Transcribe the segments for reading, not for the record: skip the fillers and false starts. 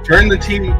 Turn the team.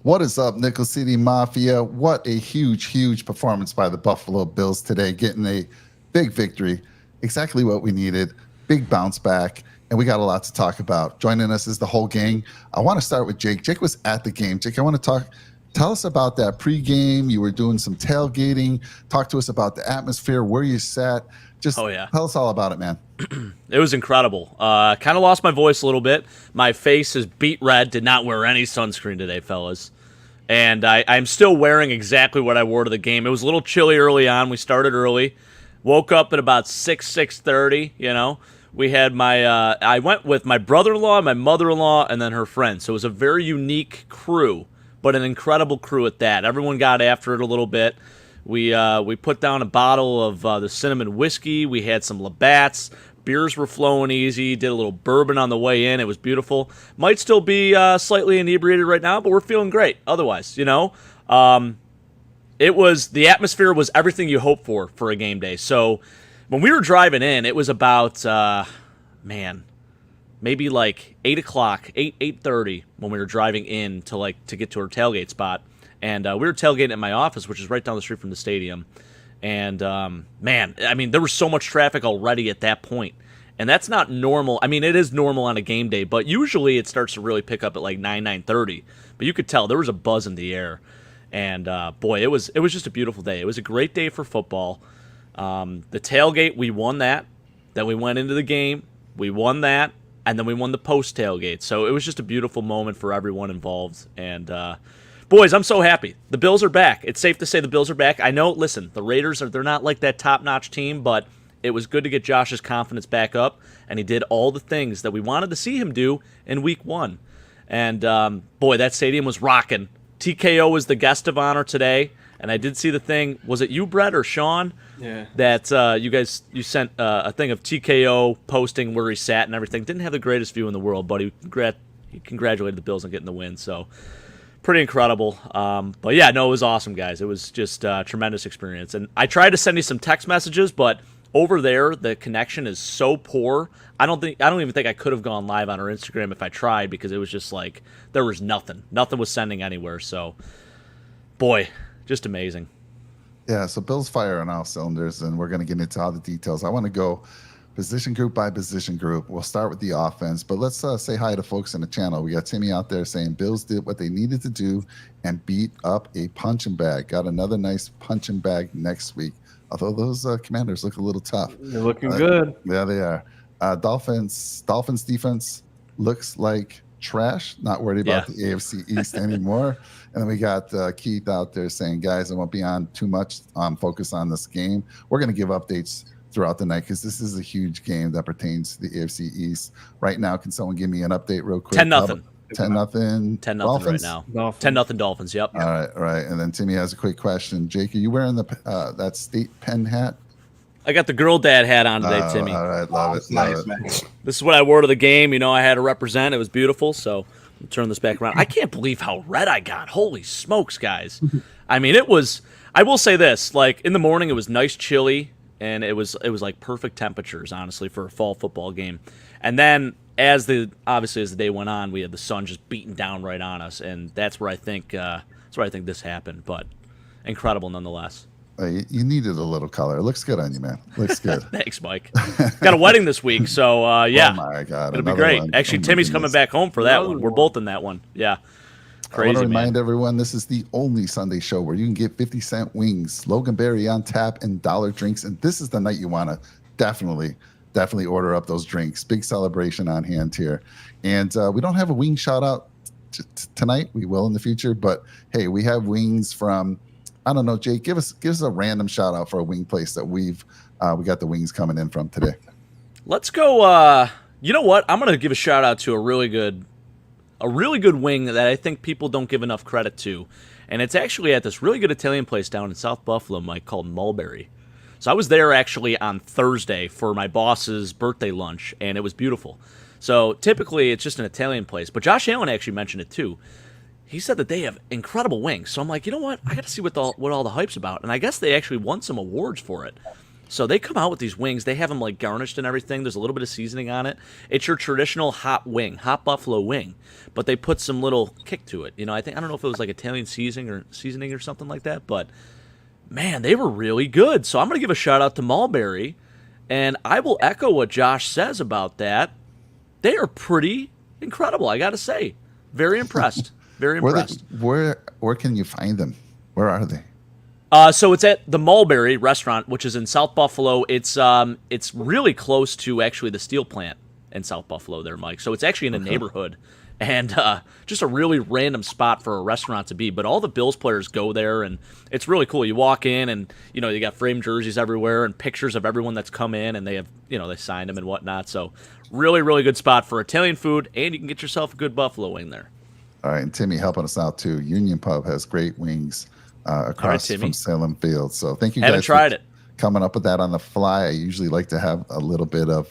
What is up, Nickel City Mafia? What a huge performance by the Buffalo Bills today, getting a big victory. Exactly what we needed. Big bounce back, and we got a lot to talk about. Joining us is the whole gang. I want to start with Jake. Jake was at the game. Jake, I want to tell us about that pregame. You were doing some tailgating. Talk to us about the atmosphere, where you sat. Just tell us all about it, man. It was incredible. Kind of lost my voice a little bit. My face is beet red. Did not wear any sunscreen today, fellas. And I'm still wearing exactly what I wore to the game. It was a little chilly early on. We started early. Woke up at about 6:30, you know. We had I went with my brother-in-law, my mother-in-law, and then her friend. So it was a very unique crew, but an incredible crew at that. Everyone got after it a little bit. We put down a bottle of the cinnamon whiskey. We had some Labatt's. Beers were flowing easy. Did a little bourbon on the way in. It was beautiful. Might still be slightly inebriated right now, but we're feeling great. Otherwise, you know, the atmosphere was everything you hope for a game day. So when we were driving in, it was about maybe like 8 o'clock, 8:30 when we were driving in to get to our tailgate spot, and we were tailgating at my office, which is right down the street from the stadium. And, there was so much traffic already at that point. And that's not normal. I mean, it is normal on a game day, but usually it starts to really pick up at like 9:30. But you could tell there was a buzz in the air. And, boy, it was just a beautiful day. It was a great day for football. The tailgate, we won that. Then we went into the game. We won that. And then we won the post-tailgate. So it was just a beautiful moment for everyone involved. And, boys, I'm so happy. The Bills are back. It's safe to say the Bills are back. I know, listen, the Raiders, they're not like that top-notch team, but it was good to get Josh's confidence back up, and he did all the things that we wanted to see him do in Week 1. And, boy, that stadium was rocking. TKO was the guest of honor today, and I did see the thing. Was it you, Brett, or Sean? Yeah. That you sent a thing of TKO posting where he sat and everything. Didn't have the greatest view in the world, but he congratulated the Bills on getting the win, so pretty incredible. But yeah, no, it was awesome, guys. It was just a tremendous experience. And I tried to send you some text messages, but over there the connection is so poor. I don't even think I could have gone live on our Instagram if I tried, because it was just like there was nothing. Nothing was sending anywhere. So, boy, just amazing. Yeah, so Bills fire on all cylinders, and we're going to get into all the details. I want to go position group by position group. We'll start with the offense, but let's say hi to folks in the channel. We got Timmy out there saying Bills did what they needed to do and beat up a punching bag. Got another nice punching bag next week. Although those Commanders look a little tough. They're looking good. Yeah, they are. Dolphins defense looks like trash. Not worried about the AFC East anymore. And then we got Keith out there saying, guys, I won't be on too much focus on this game. We're going to give updates throughout the night, because this is a huge game that pertains to the AFC East. Right now, can someone give me an update real quick? 10-0. 10-0. 10-0 right now. 10-0 Dolphins, yep. All right. And then Timmy has a quick question. Jake, are you wearing that state pen hat? I got the girl dad hat on today, Timmy. All right, love it. Nice, man. This is what I wore to the game. You know, I had to represent. It was beautiful, so I'll turn this back around. I can't believe how red I got. Holy smokes, guys. I mean, I will say this, like in the morning it was nice chilly, and it was like perfect temperatures, honestly, for a fall football game. And then as the day went on, we had the sun just beating down right on us, and that's where I think this happened. But incredible nonetheless. You needed a little color. It looks good on you, man. Looks good. Thanks, Mike. Got a wedding this week, so yeah. Oh my God, it'll be great. One. Actually, Timmy's coming back home for that one. We're both in that one. Yeah. I want to Crazy, remind man. everyone this is the only Sunday show where you can get 50-cent wings, Loganberry on tap, and dollar drinks. And this is the night you want to definitely order up those drinks. Big celebration on hand here. And we don't have a wing shout out tonight. We will in the future. But hey, we have wings from, I don't know, Jake, give us a random shout out for a wing place that we got the wings coming in from today. Let's go. You know what? I'm gonna give a shout out to a really good wing that I think people don't give enough credit to, and it's actually at this really good Italian place down in South Buffalo, Mike, called Mulberry. So I was there actually on Thursday for my boss's birthday lunch, and it was beautiful. So typically it's just an Italian place, but Josh Allen actually mentioned it too. He said that they have incredible wings. So I'm like, you know what? I got to see what all the hype's about, and I guess they actually won some awards for it. So they come out with these wings. They have them like garnished and everything. There's a little bit of seasoning on it. It's your traditional hot buffalo wing, but they put some little kick to it. I don't know if it was like Italian seasoning or something like that, but man, they were really good. So I'm going to give a shout out to Mulberry, and I will echo what Josh says about that. They are pretty incredible, I got to say. Very impressed. Very impressed. Where can you find them? Where are they? So it's at the Mulberry restaurant, which is in South Buffalo. It's really close to actually the steel plant in South Buffalo there, Mike. So it's actually in a neighborhood, and just a really random spot for a restaurant to be. But all the Bills players go there, and it's really cool. You walk in, and you got framed jerseys everywhere and pictures of everyone that's come in, and they have they signed them and whatnot. So really, really good spot for Italian food, and you can get yourself a good buffalo wing there. All right, and Timmy helping us out too. Union Pub has great wings across from Salem Field. So thank you guys. Haven't tried it. Coming up with that on the fly. I usually like to have a little bit of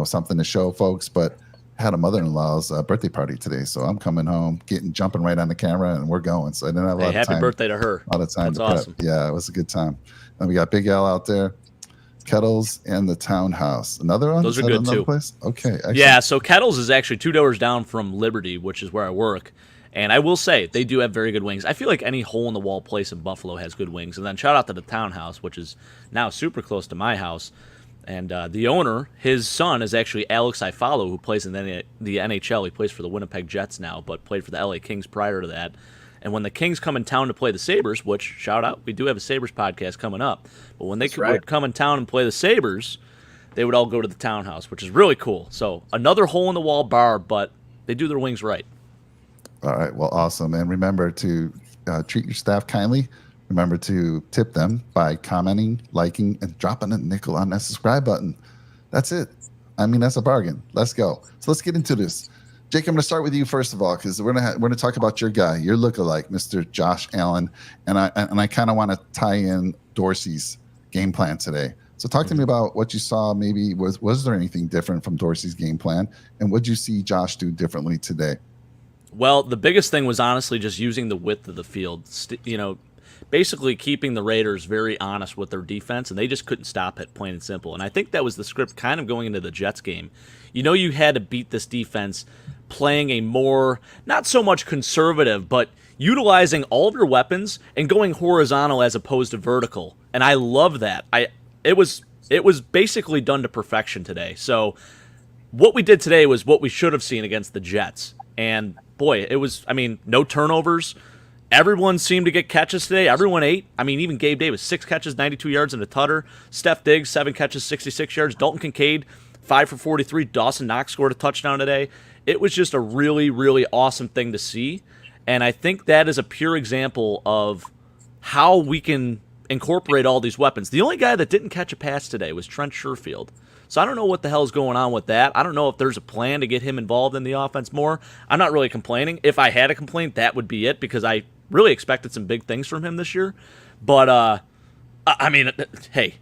something to show folks, but I had a mother-in-law's birthday party today, so I'm coming home, jumping right on the camera, and we're going. So I didn't have a lot of time. Happy birthday to her. A lot of time That's to awesome. prep. Yeah, it was a good time. And we got Big L out there. Kettles and the Townhouse. Another one? Those are good too. Place? Okay. Excellent. Yeah, so Kettles is actually 2 doors down from Liberty, which is where I work. And I will say, they do have very good wings. I feel like any hole-in-the-wall place in Buffalo has good wings. And then shout out to the Townhouse, which is now super close to my house. And the owner, his son, is actually Alex Iafallo, who plays in the NHL. He plays for the Winnipeg Jets now, but played for the LA Kings prior to that. And when the Kings come in town to play the Sabres, which, shout out, we do have a Sabres podcast coming up. But when they would come in town and play the Sabres, they would all go to the Townhouse, which is really cool. So another hole-in-the-wall bar, but they do their wings right. All right. Well, awesome. And remember to treat your staff kindly. Remember to tip them by commenting, liking, and dropping a nickel on that subscribe button. That's it. I mean, that's a bargain. Let's go. So let's get into this. Jake, I'm going to start with you first of all, because we're going to talk about your guy, your lookalike, Mr. Josh Allen, and I kind of want to tie in Dorsey's game plan today. So talk to me about what you saw. Maybe was there anything different from Dorsey's game plan, and what did you see Josh do differently today? Well, the biggest thing was honestly just using the width of the field. Basically keeping the Raiders very honest with their defense, and they just couldn't stop it, plain and simple. And I think that was the script kind of going into the Jets game. You had to beat this defense playing a more, not so much conservative, but utilizing all of your weapons and going horizontal as opposed to vertical. And I love that. It was basically done to perfection today. So what we did today was what we should have seen against the Jets. And boy, no turnovers. Everyone seemed to get catches today. Everyone ate. Even Gabe Davis, 6 catches, 92 yards and a tutter. Steph Diggs, 7 catches, 66 yards. Dalton Kincaid, 5 for 43. Dawson Knox scored a touchdown today. It was just a really, really awesome thing to see. And I think that is a pure example of how we can incorporate all these weapons. The only guy that didn't catch a pass today was Trent Sherfield. So I don't know what the hell is going on with that. I don't know if there's a plan to get him involved in the offense more. I'm not really complaining. If I had a complaint, that would be it, because I really expected some big things from him this year. But, hey,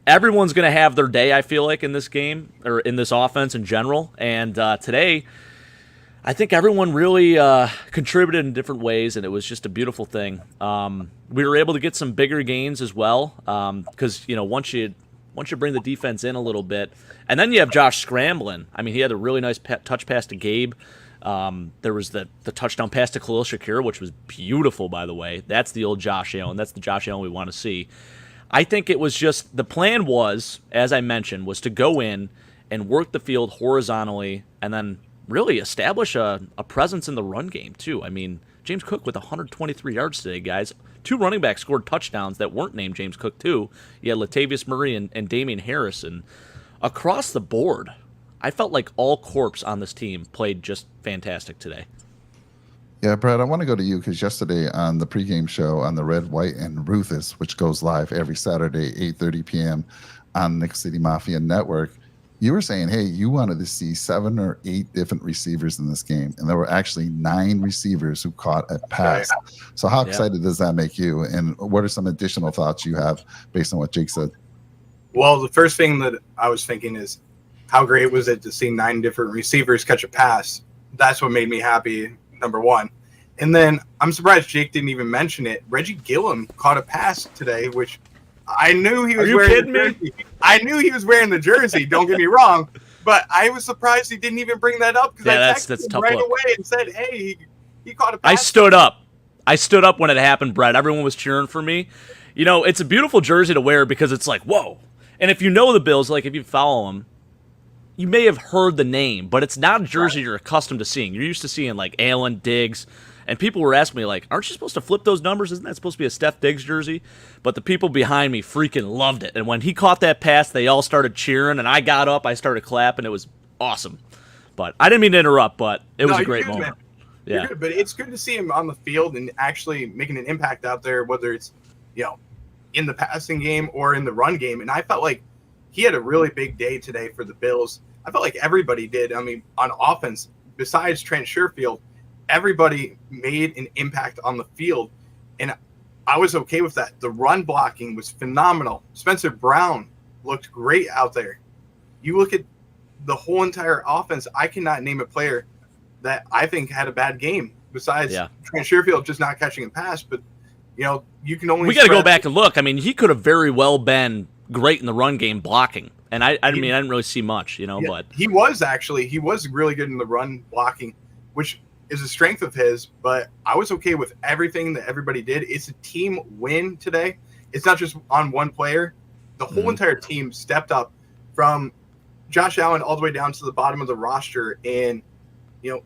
everyone's going to have their day, I feel like, in this game, or in this offense in general. And today, I think everyone really contributed in different ways, and it was just a beautiful thing. We were able to get some bigger gains as well, because, once you bring the defense in a little bit, and then you have Josh scrambling. He had a really nice touch pass to Gabe. There was the touchdown pass to Khalil Shakir, which was beautiful, by the way. That's the old Josh Allen. That's the Josh Allen we want to see. I think it was just, the plan was, as I mentioned, was to go in and work the field horizontally and then really establish a presence in the run game, too. I mean, James Cook with 123 yards today, guys. Two running backs scored touchdowns that weren't named James Cook, too. You had Latavius Murray and Damian Harrison. Across the board, I felt like all corps on this team played just fantastic today. Yeah, Brad, I want to go to you because yesterday on the pregame show on the Red, White, and Rufus, which goes live every Saturday, 8:30 p.m. on Nickel City Mafia Network, you were saying, hey, you wanted to see 7 or 8 different receivers in this game. And there were actually 9 receivers who caught a pass. So how excited does that make you? And what are some additional thoughts you have based on what Jake said? Well, the first thing that I was thinking is how great was it to see 9 different receivers catch a pass? That's what made me happy, number one. And then I'm surprised Jake didn't even mention it. Reggie Gillum caught a pass today, which I knew he was wearing the jersey. I knew he was wearing the jersey, don't get me wrong. But I was surprised he didn't even bring that up because I texted him right away and said, hey, he caught a pass. I stood up. I stood up when it happened, Brett. Everyone was cheering for me. You know, it's a beautiful jersey to wear because it's like, whoa. And if you know the Bills, like if you follow them, you may have heard the name, but it's not a jersey you're accustomed to seeing. You're used to seeing like Allen, Diggs, and people were asking me like, aren't you supposed to flip those numbers? Isn't that supposed to be a Steph Diggs jersey? But the people behind me freaking loved it. And when he caught that pass, they all started cheering, and I got up, I started clapping. It was awesome. But I didn't mean to interrupt, but it was a great moment. Man. Yeah, good, but it's good to see him on the field and actually making an impact out there, whether it's, you know, in the passing game or in the run game. And I felt like he had a really big day today for the Bills. I felt like everybody did. I mean, on offense, besides Trent Sherfield, everybody made an impact on the field. And I was okay with that. The run blocking was phenomenal. Spencer Brown looked great out there. You look at the whole entire offense, I cannot name a player that I think had a bad game besides Trent Sherfield just not catching a pass. But, you know, you can only... We got to go back and look. I mean, he could have very well been great in the run game blocking. And I mean, I didn't really see much, you know, but... He was really good in the run blocking, which is a strength of his, but I was okay with everything that everybody did. It's a team win today. It's not just on one player. The whole entire team stepped up from Josh Allen all the way down to the bottom of the roster. And, you know,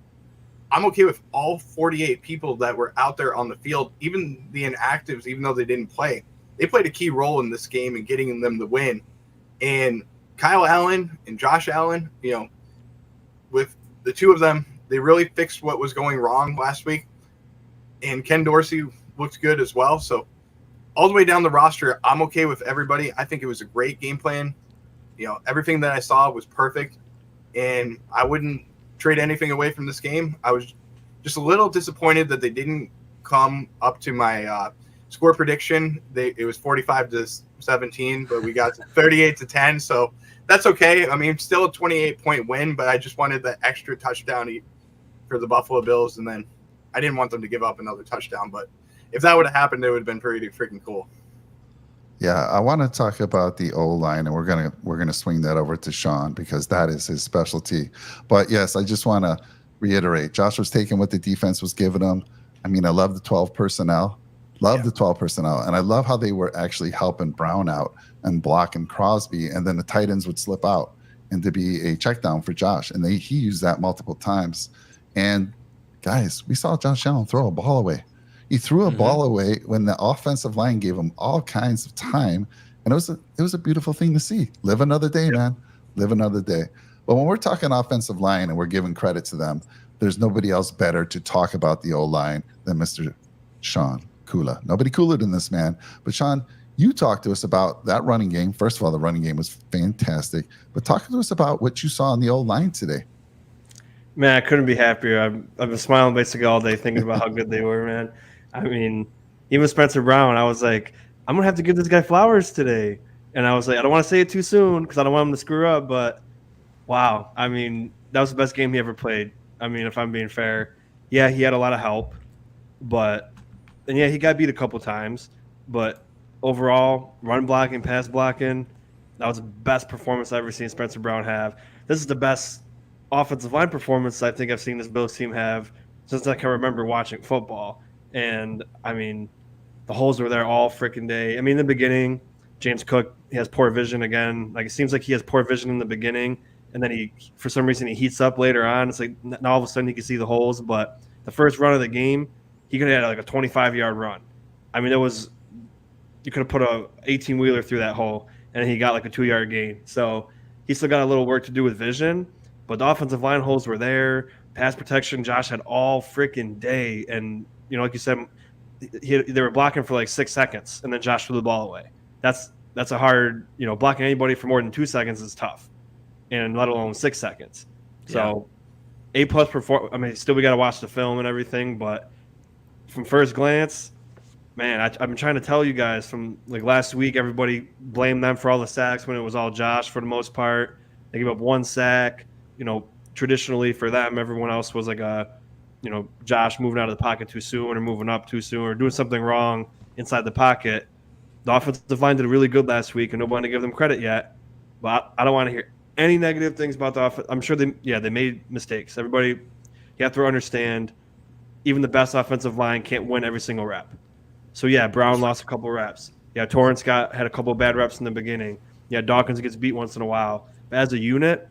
I'm okay with all 48 people that were out there on the field, even the inactives, even though they didn't play. They played a key role in this game and getting them the win. And Kyle Allen and Josh Allen, you know, with the two of them, they really fixed what was going wrong last week. And Ken Dorsey looked good as well. So all the way down the roster, I'm okay with everybody. I think it was a great game plan. You know, everything that I saw was perfect. And I wouldn't trade anything away from this game. I was just a little disappointed that they didn't come up to my score prediction. It was 45-17, but we got to 38-10. So that's okay. I mean, still a 28-point win, but I just wanted the extra touchdown for the Buffalo Bills. And then I didn't want them to give up another touchdown, but if that would have happened, it would have been pretty freaking cool. Yeah, I want to talk about the O-line, and we're gonna swing that over to Sean because that is his specialty. But yes, I just want to reiterate, Josh was taking what the defense was giving him. I mean, I love the 12 personnel. The 12 personnel, and I love how they were actually helping Brown out and blocking Crosby, and then the tight ends would slip out and to be a check down for Josh, and he used that multiple times. And guys, we saw Josh Allen throw a ball away. He threw a ball away when the offensive line gave him all kinds of time, and it was a beautiful thing to see. Live another day, man. Live another day. But when we're talking offensive line and we're giving credit to them, there's nobody else better to talk about the O-line than Mr. Sean Kula. Nobody cooler than this man. But Sean, you talked to us about that running game. First of all, the running game was fantastic. But talk to us about what you saw on the O-line today. Man, I couldn't be happier. I've been smiling basically all day thinking about how good they were, man. I mean, even Spencer Brown, I was like, I'm going to have to give this guy flowers today. And I was like, I don't want to say it too soon because I don't want him to screw up. But, wow, I mean, that was the best game he ever played. I mean, if I'm being fair. Yeah, he had a lot of help. But, and yeah, he got beat a couple times. But overall, run blocking, pass blocking, that was the best performance I've ever seen Spencer Brown have. This is the best offensive line performance I think I've seen this Bills team have since I can remember watching football. And, I mean, the holes were there all freaking day. I mean, in the beginning, James Cook, he has poor vision again. Like, it seems like he has poor vision in the beginning, and then he, for some reason, he heats up later on. It's like now all of a sudden he can see the holes. But the first run of the game, he could have had like a 25-yard run. I mean, you could have put a 18-wheeler through that hole, and he got like a 2-yard gain. So he still got a little work to do with vision, but the offensive line holes were there. Pass protection, Josh had all freaking day, and like you said, they were blocking for like 6 seconds, and then Josh threw the ball away. That's a hard, blocking anybody for more than 2 seconds is tough, and let alone 6 seconds. So A+ perform. I mean, still we got to watch the film and everything, but from first glance, man, I've been trying to tell you guys from like last week. Everybody blamed them for all the sacks when it was all Josh for the most part. They gave up 1 sack. Traditionally for them, everyone else was like Josh moving out of the pocket too soon or moving up too soon or doing something wrong inside the pocket. The offensive line did really good last week, and nobody to give them credit yet. But I don't want to hear any negative things about the offense. I'm sure they made mistakes. Everybody, you have to understand, even the best offensive line can't win every single rep. So, yeah, Brown lost a couple reps. Yeah, Torrance had a couple of bad reps in the beginning. Yeah, Dawkins gets beat once in a while. But as a unit,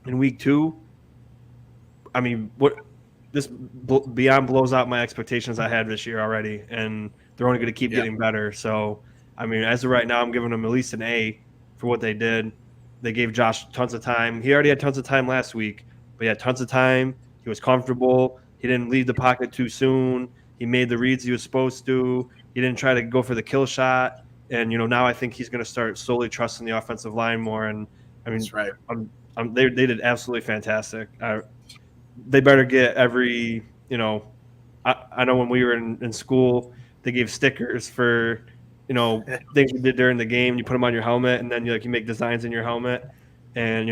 in week 2, I mean, this beyond blows out my expectations I had this year already, and they're only going to keep getting better. So, I mean, as of right now, I'm giving them at least an A for what they did. They gave Josh tons of time. He already had tons of time last week, but he had tons of time. He was comfortable. He didn't leave the pocket too soon. He made the reads he was supposed to. He didn't try to go for the kill shot. And, now I think he's going to start slowly trusting the offensive line more. And, I mean, that's right. They did absolutely fantastic. They better get every, I know when we were in school, they gave stickers for, things we did during the game. You put them on your helmet, and then you make designs in your helmet. And,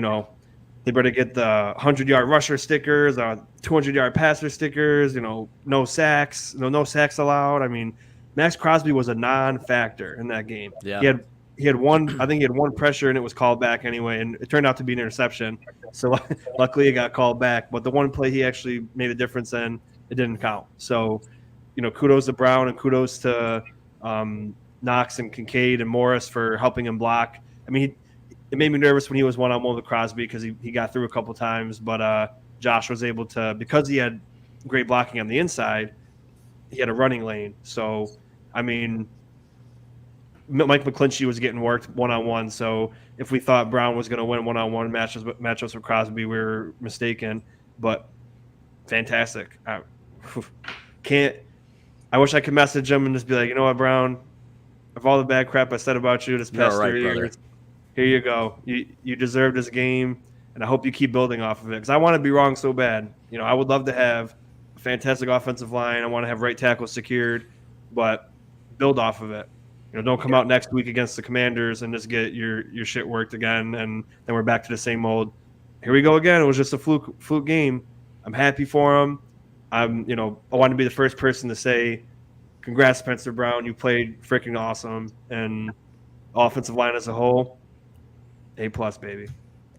they better get the 100-yard rusher stickers, 200-yard passer stickers, no sacks, no sacks allowed. I mean, Max Crosby was a non-factor in that game. Yeah. He had one. I think he had one pressure, and it was called back anyway, and it turned out to be an interception. So luckily, it got called back. But the one play he actually made a difference in, it didn't count. So, kudos to Brown and kudos to Knox and Kincaid and Morris for helping him block. I mean, it made me nervous when he was one-on-one with Crosby because he got through a couple times, but Josh was able to, because he had great blocking on the inside, he had a running lane. So, I mean, Mike McClinchy was getting worked one-on-one, so if we thought Brown was going to win one-on-one matchups with Crosby, we were mistaken. But fantastic. I wish I could message him and just be like, you know what, Brown, of all the bad crap I said about you this past 3 years, here you go. You deserve this game, and I hope you keep building off of it because I want to be wrong so bad. I would love to have a fantastic offensive line. I want to have right tackle secured, but build off of it. Don't come out next week against the Commanders and just get your shit worked again, and then we're back to the same old. Here we go again. It was just a fluke game. I'm happy for him. I want to be the first person to say, congrats, Spencer Brown. You played freaking awesome, and offensive line as a whole, A+, baby.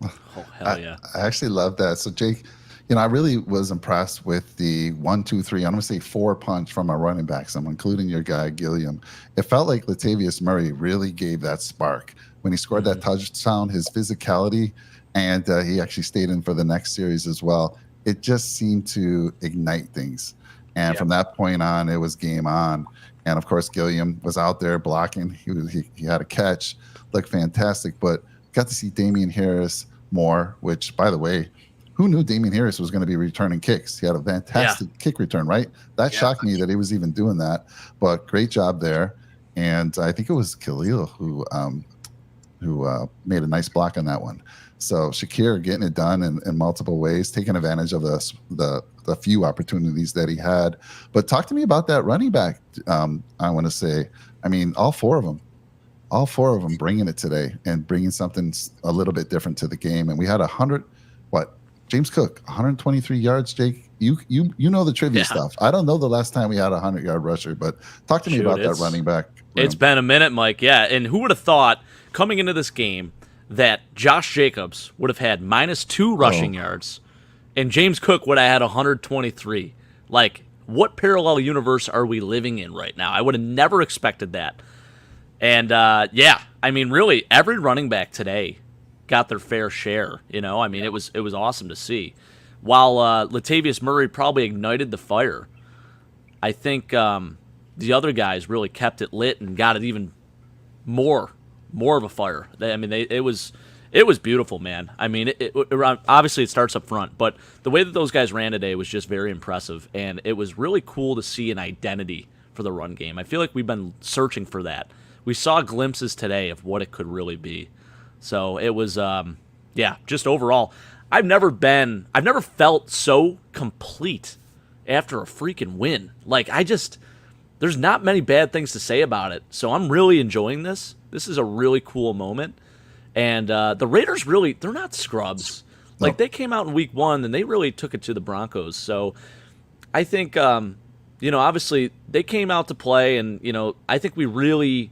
Oh, hell yeah. I actually love that. So, Jake, I really was impressed with the 1, 2, 3, I'm going to say 4 punch from our running backs. I'm including your guy, Gilliam. It felt like Latavius Murray really gave that spark. When he scored that touchdown, his physicality, and he actually stayed in for the next series as well. It just seemed to ignite things. And from that point on, it was game on. And, of course, Gilliam was out there blocking. He had a catch, looked fantastic, but got to see Damian Harris more, which, by the way, who knew Damian Harris was going to be returning kicks? He had a fantastic kick return, right? That shocked me that he was even doing that. But great job there. And I think it was Khalil who made a nice block on that one. So Shakir getting it done in multiple ways, taking advantage of the few opportunities that he had. But talk to me about that running back. I want to say, I mean, all four of them bringing it today and bringing something a little bit different to the game. And we had James Cook, 123 yards. Jake, you know the trivia stuff. I don't know the last time we had a 100-yard rusher, but talk to me about that running back room. It's been a minute, Mike. Yeah, and who would have thought coming into this game that Josh Jacobs would have had -2 rushing yards and James Cook would have had 123? Like, what parallel universe are we living in right now? I would have never expected that. And, I mean, really, every running back today got their fair share. I mean, it was awesome to see. While Latavius Murray probably ignited the fire, I think the other guys really kept it lit and got it even more of a fire. It was beautiful, man. I mean, obviously it starts up front, but the way that those guys ran today was just very impressive, and it was really cool to see an identity for the run game. I feel like we've been searching for that. We saw glimpses today of what it could really be. So it was, just overall, I've never felt so complete after a freaking win. Like, there's not many bad things to say about it. So I'm really enjoying this. This is a really cool moment. And the Raiders they're not scrubs. Like, they came out in week 1 and they really took it to the Broncos. So I think, obviously they came out to play, and, I think we really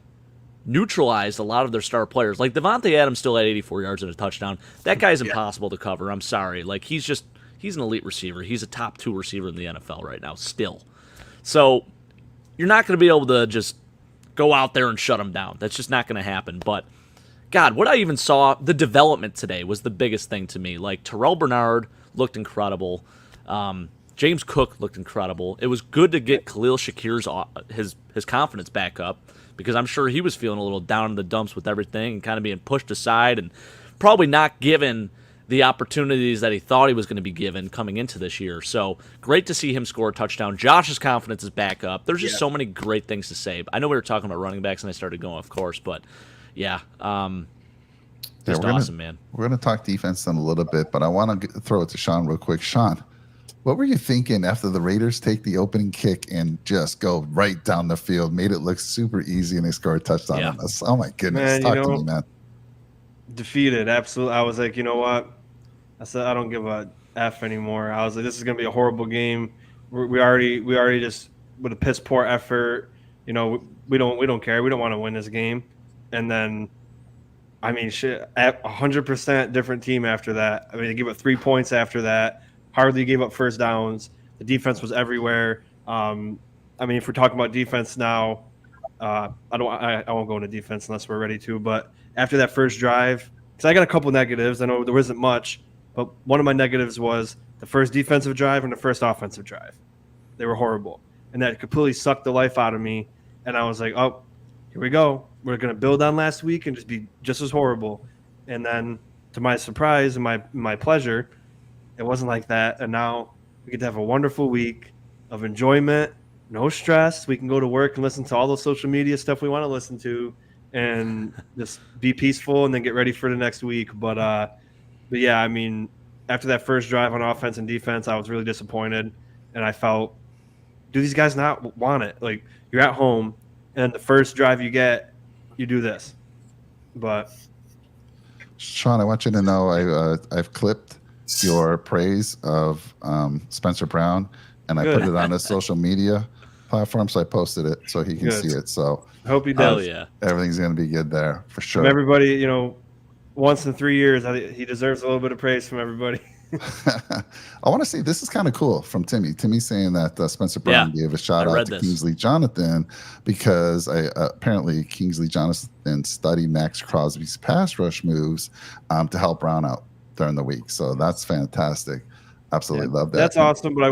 neutralized a lot of their star players. Like, Devontae Adams still had 84 yards and a touchdown. That guy's impossible to cover. I'm sorry. Like, he's an elite receiver. He's a top 2 receiver in the NFL right now still. So you're not going to be able to just go out there and shut him down. That's just not going to happen. But, God, what I even saw, the development today was the biggest thing to me. Like, Terrell Bernard looked incredible. James Cook looked incredible. It was good to get Khalil Shakir's his confidence back up, because I'm sure he was feeling a little down in the dumps with everything and kind of being pushed aside and probably not given the opportunities that he thought he was going to be given coming into this year. So great to see him score a touchdown. Josh's confidence is back up. There's just so many great things to say. I know we were talking about running backs and I started going, of course, but yeah, just awesome, man. We're going to talk defense in a little bit, but I want to throw it to Sean real quick. Sean, what were you thinking after the Raiders take the opening kick and just go right down the field, made it look super easy, and they scored a touchdown on us? Oh, my goodness. Man, talk to me, man. Defeated, absolutely. I was like, you know what? I said, I don't give a F anymore. I was like, this is going to be a horrible game. We already just, with a piss poor effort, we don't care. We don't want to win this game. And then, I mean, shit, 100% different team after that. I mean, they gave up 3 points after that. Hardly gave up first downs. The defense was everywhere. I mean, if we're talking about defense now, I won't go into defense unless we're ready to. But after that first drive, because I got a couple negatives. I know there wasn't much, but one of my negatives was the first defensive drive and the first offensive drive. They were horrible, and that completely sucked the life out of me. And I was like, oh, here we go. We're going to build on last week and just be just as horrible. And then, to my surprise and my pleasure, it wasn't like that. And now we get to have a wonderful week of enjoyment, no stress. We can go to work and listen to all the social media stuff we want to listen to and just be peaceful and then get ready for the next week. But yeah, I mean, after that first drive on offense and defense, I was really disappointed. And I felt, do these guys not want it? Like, you're at home, and the first drive you get, you do this. But Sean, I want you to know I've clipped your praise of Spencer Brown, and I put it on his social media platform, so I posted it so he can see it. So I hope he does. Yeah. Everything's going to be good there for sure. From everybody, once in 3 years, he deserves a little bit of praise from everybody. I want to see, this is kind of cool from Timmy. Timmy saying that Spencer Brown gave a shout out to Kingsley Jonathan because apparently Kingsley Jonathan studied Max Crosby's pass rush moves to help Brown out during the week. So that's fantastic. Absolutely love that. That's awesome. But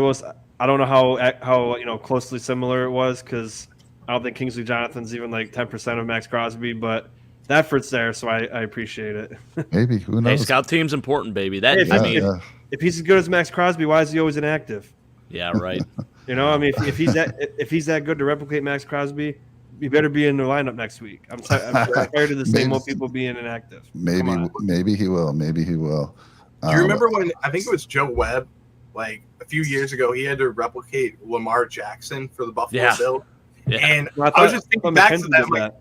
I don't know how closely similar it was, because I don't think Kingsley Jonathan's even like 10% of Max Crosby, but the effort's there, so I appreciate it. Maybe, who knows? Hey, scout team's important, baby. If he's as good as Max Crosby, why is he always inactive? Yeah, right. I mean, if he's that good to replicate Max Crosby, you better be in the lineup next week. I'm tired of the same old people being inactive. Maybe he will. Maybe he will. Do you remember when, I think it was Joe Webb, like a few years ago, he had to replicate Lamar Jackson for the Buffalo Bills? Yeah. And I was just thinking back to that.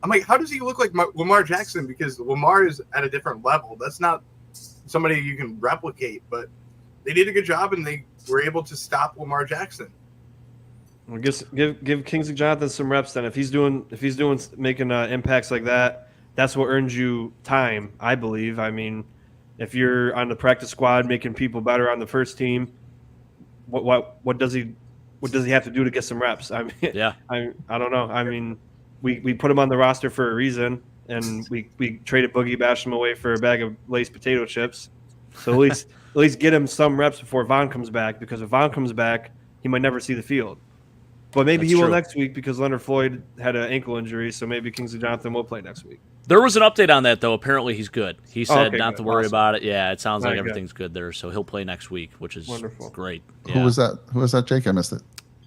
I'm like, how does he look like Lamar Jackson? Because Lamar is at a different level. That's not somebody you can replicate, but they did a good job and they were able to stop Lamar Jackson. Well, give Kingsley Jonathan some reps then. If he's doing making impacts like that, that's what earns you time, I believe. I mean, if you're on the practice squad making people better on the first team, what does he have to do to get some reps? I mean, I don't know. I mean, we put him on the roster for a reason. and we traded Boogie Basham away for a bag of Lay's potato chips. So at least get him some reps before Vaughn comes back, because if Vaughn comes back, he might never see the field. But maybe That's he will true. next week, because Leonard Floyd had an ankle injury, so maybe Kingsley Jonathan will play next week. There was an update on that, though. Apparently, he's good. He said okay, not good. to worry Awesome. about it. Yeah, it sounds like Very good. everything's good there, so he'll play next week, which is Wonderful. great. Who was that, Jake? I missed it.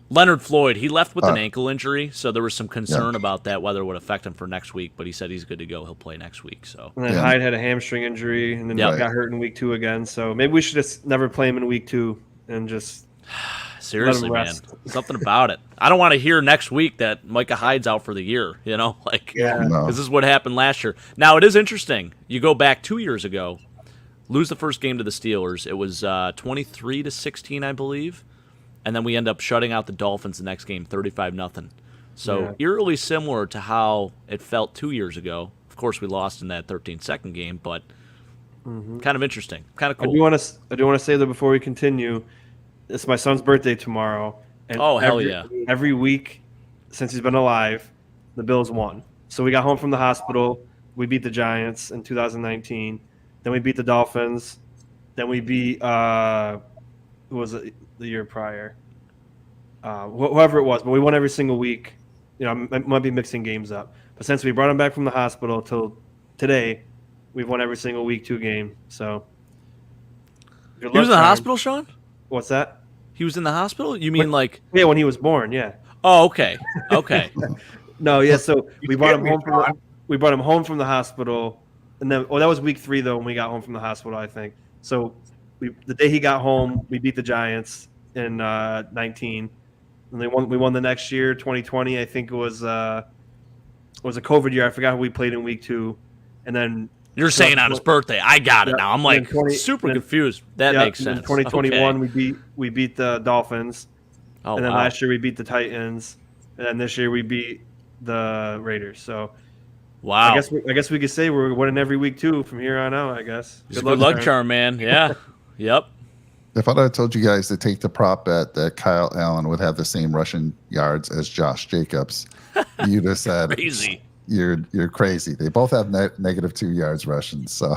Leonard Floyd. He left with an ankle injury, so there was some concern Yeah. about that, whether it would affect him for next week, but he said he's good to go. He'll play next week. So And then Yeah. Hyde had a hamstring injury, and then Yep. he got hurt in week 2 again. So maybe we should just never play him in week 2 and just seriously, man, rest. something about it. I don't want to hear next week that Micah Hyde's out for the year, like Yeah. No. this is what happened last year. Now, it is interesting. You go back 2 years ago, lose the first game to the Steelers. It was 23-16, I believe. And then we end up shutting out the Dolphins the next game, 35-0. So Yeah. eerily similar to how it felt 2 years ago. Of course, we lost in that 13-second game, but kind of interesting, kind of I cool. do want to say that before we continue, it's my son's birthday tomorrow, and Oh, hell yeah. Every week since he's been alive, the Bills won. So we got home from the hospital, we beat the Giants in 2019, then we beat the Dolphins, then we beat who was it the year prior? Whoever it was, but we won every single week. I might be mixing games up, but since we brought him back from the hospital till today, we've won every single week 2 game. So He was in the hospital, Sean? What's that? He was in the hospital? You mean like? Yeah, when he was born. Yeah. Oh, okay, okay. No, yeah. So we brought him can't home be from the, John. we brought him home from the hospital, and then that was week 3 though when we got home from the hospital, I think. So the day he got home, we beat the Giants in 19, and we won the next year, 2020. I think it was a COVID year. I forgot who we played in week 2, and then You're saying on his birthday. I got it Yeah, now. I'm and like then 20 super and then- confused. That yeah, makes and then sense. 2021 Okay. we beat the Dolphins, Oh, and then wow. last year we beat the Titans, and then this year we beat the Raiders. So Wow. I guess we could say we're winning every week too from here on out. I guess. It's a good luck charm, man. Yeah. Yep. If I had told you guys to take the prop bet that Kyle Allen would have the same rushing yards as Josh Jacobs, you'd have said Crazy. you're crazy. They both have -2 yards rushing. So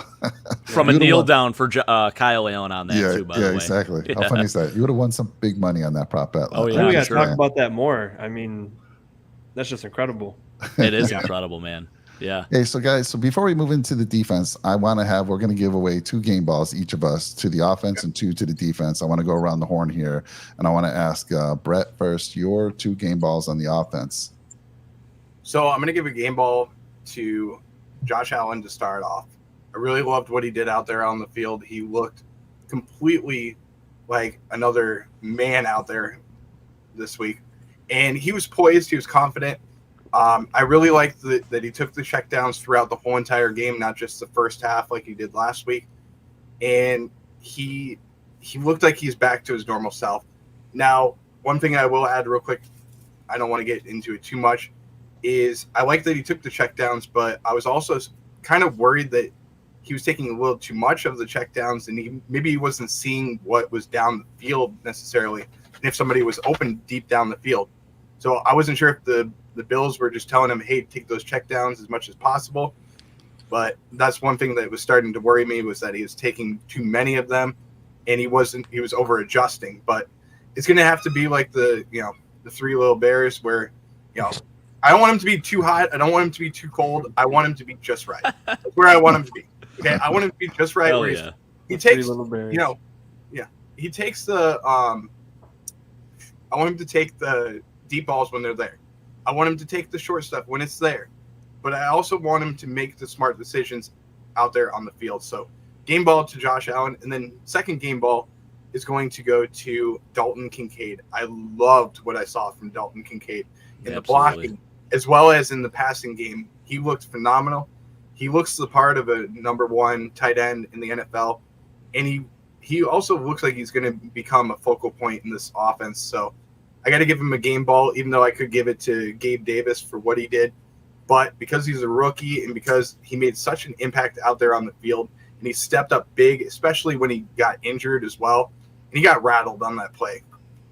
From a You'd have kneel won. down for Kyle Allen on that, too, by the way. exactly. Yeah. How funny is that? You would have won some big money on that prop bet. Oh, I yeah. think we I'm got to sure. talk about that more. I mean, that's just incredible. It is incredible, man. Yeah. Okay, so guys, before we move into the defense, we're going to give away 2 game balls, each of us, to the offense and 2 to the defense. I want to go around the horn here, and I want to ask Brett first, your 2 game balls on the offense. So I'm going to give a game ball to Josh Allen to start off. I really loved what he did out there on the field. He looked completely like another man out there this week. And he was poised. He was confident. I really liked that he took the checkdowns throughout the whole entire game, not just the first half like he did last week. And he looked like he's back to his normal self. Now, one thing I will add real quick, I don't want to get into it too much, is I like that he took the checkdowns, but I was also kind of worried that he was taking a little too much of the checkdowns, and maybe he wasn't seeing what was down the field necessarily, and if somebody was open deep down the field. So I wasn't sure if the Bills were just telling him, hey, take those checkdowns as much as possible. But that's one thing that was starting to worry me, was that he was taking too many of them, and he was over adjusting. But it's going to have to be like the 3 little bears where, I don't want him to be too hot. I don't want him to be too cold. I want him to be just right. That's where I want him to be. Okay, I want him to be just right. Hell Where yeah. he takes, Little Bears. he takes the. I want him to take the deep balls when they're there. I want him to take the short stuff when it's there. But I also want him to make the smart decisions out there on the field. So game ball to Josh Allen. And then second game ball is going to go to Dalton Kincaid. I loved what I saw from Dalton Kincaid in the blocking as well as in the passing game. He looked phenomenal. He looks the part of a number 1 tight end in the NFL. And he also looks like he's going to become a focal point in this offense. So I got to give him a game ball, even though I could give it to Gabe Davis for what he did. But because he's a rookie and because he made such an impact out there on the field, and he stepped up big, especially when he got injured as well, and he got rattled on that play.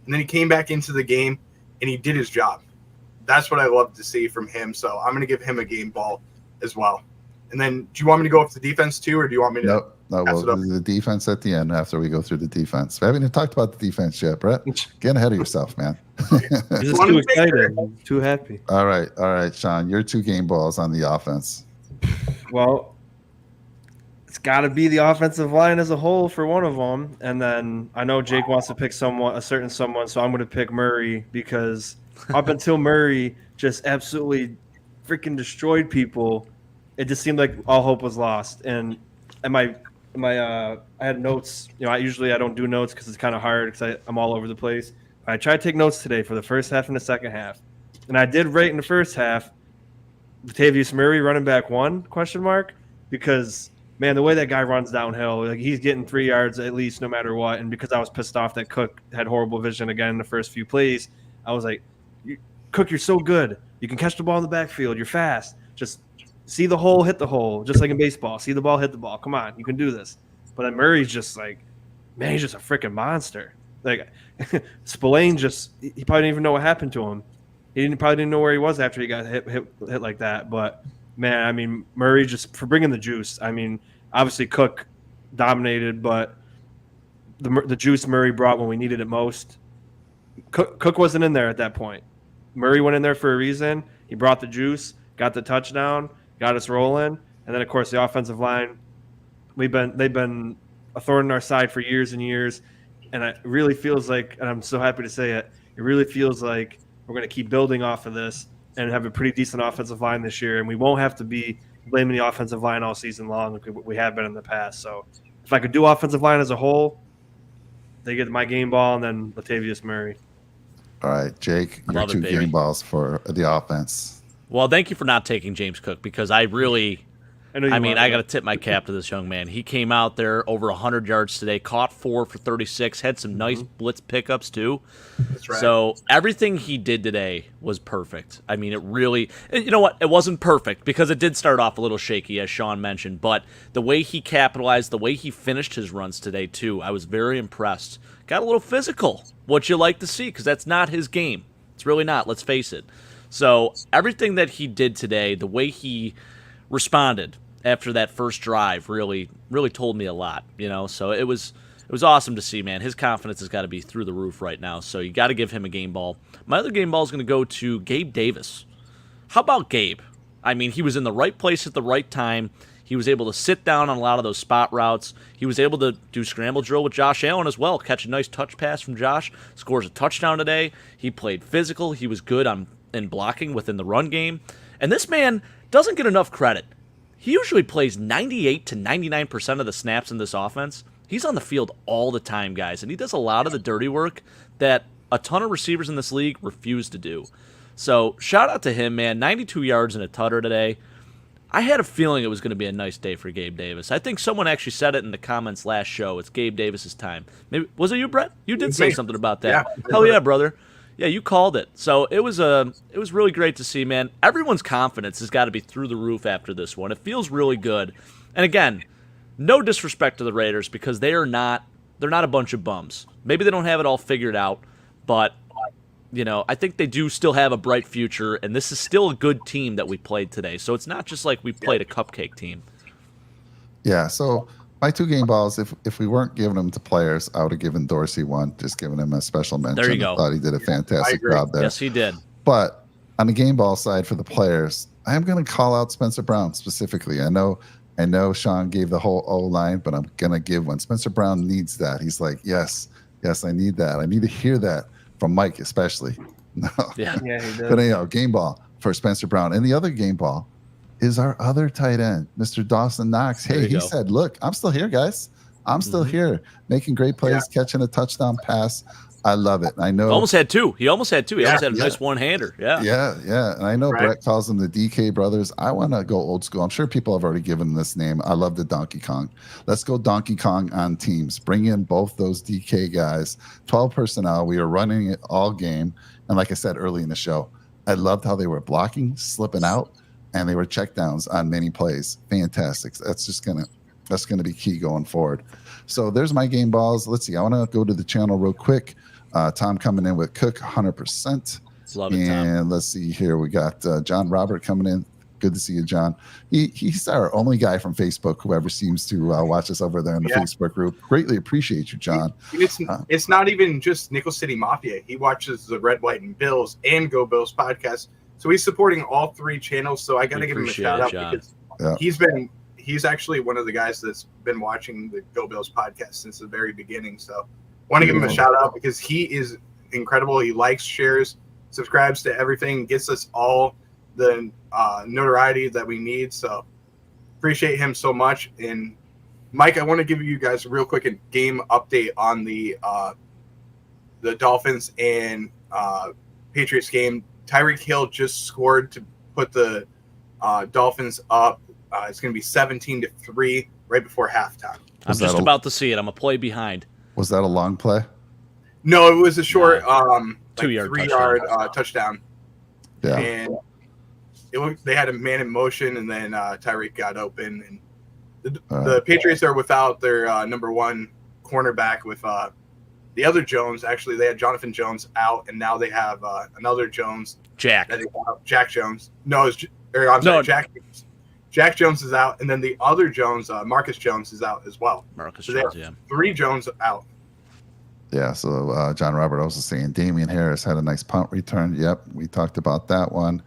And then he came back into the game, and he did his job. That's what I love to see from him. So I'm going to give him a game ball as well. And then, do you want me to go up to defense too, or do you want me to? Nope. No, pass well, it up? the defense at the end after we go through the defense. We haven't even talked about the defense yet, Brett. Getting ahead of yourself, man. He's just too excited. He's too happy. All right, Sean. Your 2 game balls on the offense. Well, it's got to be the offensive line as a whole for one of them. And then I know Jake wants to pick a certain someone, so I'm going to pick Murray because up until Murray just absolutely freaking destroyed people, it just seemed like all hope was lost. And I had notes. I don't do notes because it's kind of hard because I'm all over the place. I tried to take notes today for the first half and the second half, and I did right in the first half. Latavius Murray, running back 1? Because man, the way that guy runs downhill, like he's getting 3 yards at least, no matter what. And because I was pissed off that Cook had horrible vision again in the first few plays, I was like, Cook, you're so good. You can catch the ball in the backfield. You're fast. Just see the hole, hit the hole, just like in baseball. See the ball, hit the ball. Come on, you can do this. But then Murray's just like, man, he's just a freaking monster. Like Spillane he probably didn't even know what happened to him. He probably didn't know where he was after he got hit like that. But man, I mean, Murray just for bringing the juice. I mean, obviously Cook dominated, but the juice Murray brought when we needed it most. Cook wasn't in there at that point. Murray went in there for a reason. He brought the juice, got the touchdown, got us rolling, and then of course the offensive line. They've been a thorn in our side for years and years, and it really feels like, and I'm so happy to say it, it really feels like we're going to keep building off of this and have a pretty decent offensive line this year, and we won't have to be blaming the offensive line all season long like we have been in the past. So if I could do offensive line as a whole, they get my game ball and then Latavius Murray. All right, Jake, your 2 game balls for the offense. Well, thank you for not taking James Cook because I got to tip my cap to this young man. He came out there over 100 yards today, caught 4 for 36, had some nice blitz pickups too. That's right. So everything he did today was perfect. I mean, it really, you know what? It wasn't perfect because it did start off a little shaky, as Sean mentioned, but the way he capitalized, the way he finished his runs today too, I was very impressed. Got a little physical, what you like to see, because that's not his game. It's really not, let's face it. So everything that he did today, the way he responded after that first drive really told me a lot, so it was awesome to see, man. His confidence has got to be through the roof right now, so you got to give him a game ball. My other game ball is going to go to Gabe Davis. How about Gabe? I mean, he was in the right place at the right time. He was able to sit down on a lot of those spot routes. He was able to do scramble drill with Josh Allen as well, catch a nice touch pass from Josh, scores a touchdown today. He played physical. He was good in blocking within the run game. And this man doesn't get enough credit. He usually plays 98 to 99% of the snaps in this offense. He's on the field all the time, guys, and he does a lot of the dirty work that a ton of receivers in this league refuse to do. So shout out to him, man. 92 yards and a tutter today. I had a feeling it was going to be a nice day for Gabe Davis. I think someone actually said it in the comments last show. It's Gabe Davis's time. Maybe was it you, Brett? You did say something about that. Yeah. Hell yeah, brother. Yeah, you called it. So it was really great to see, man. Everyone's confidence has got to be through the roof after this one. It feels really good. And again, no disrespect to the Raiders because they're not a bunch of bums. Maybe they don't have it all figured out, but I think they do still have a bright future, and this is still a good team that we played today. So it's not just like we played a cupcake team. Yeah, so my 2 game balls, if we weren't giving them to players, I would have given Dorsey one, just giving him a special mention. There you go. I thought he did a fantastic job there. Yes, he did. But on the game ball side for the players, I am going to call out Spencer Brown specifically. I know Sean gave the whole O-line, but I'm going to give one. Spencer Brown needs that. He's like, yes, I need that. I need to hear that from Mike especially. No. Yeah, he does. But anyhow, game ball for Spencer Brown. And the other game ball is our other tight end, Mr. Dawson Knox. Hey, he said, look, I'm still here, guys. I'm still here, making great plays, catching a touchdown pass. I love it. I know. He almost had 2. He almost had a nice one-hander. Yeah. Yeah. And I know Brett calls them the DK brothers. I want to go old school. I'm sure people have already given them this name. I love the Donkey Kong. Let's go Donkey Kong on teams. Bring in both those DK guys. 12 personnel. We are running it all game. And like I said early in the show, I loved how they were blocking, slipping out, and they were checkdowns on many plays. Fantastic. That's gonna be key going forward. So there's my game balls. Let's see. I want to go to the channel real quick. Tom coming in with Cook 100%. Love it, and Tom. let's see here. We got John Robert coming in. Good to see you, John. He's our only guy from Facebook who ever seems to watch us over there in the Facebook group. Greatly appreciate you, John. It's not even just Nickel City Mafia. He watches the Red, White, and Bills and Go Bills podcast. So he's supporting all 3 channels. So I got to give him a shout out because he's actually one of the guys that's been watching the Go Bills podcast since the very beginning. So want to give him a shout out because he is incredible. He likes, shares, subscribes to everything, gets us all the notoriety that we need. So appreciate him so much. And Mike, I want to give you guys a real quick game update on the Dolphins and Patriots game. Tyreek Hill just scored to put the Dolphins up. It's going to be 17-3 right before halftime. I'm just about to see it. I'm a play behind. Was that a long play? No, it was a short 2-yard 3-yard touchdown. Yeah. And they had a man in motion, and then Tyreek got open. And the Patriots are without their number 1 cornerback with the other Jones. Actually, they had Jonathan Jones out, and now they have another Jones. Jack Jones. No, Jack Jones. Jack Jones is out, and then the other Jones, Marcus Jones, is out as well. Marcus so Jones, 3 Jones out. Yeah, so John Robert also saying Damian Harris had a nice punt return. Yep, we talked about that one.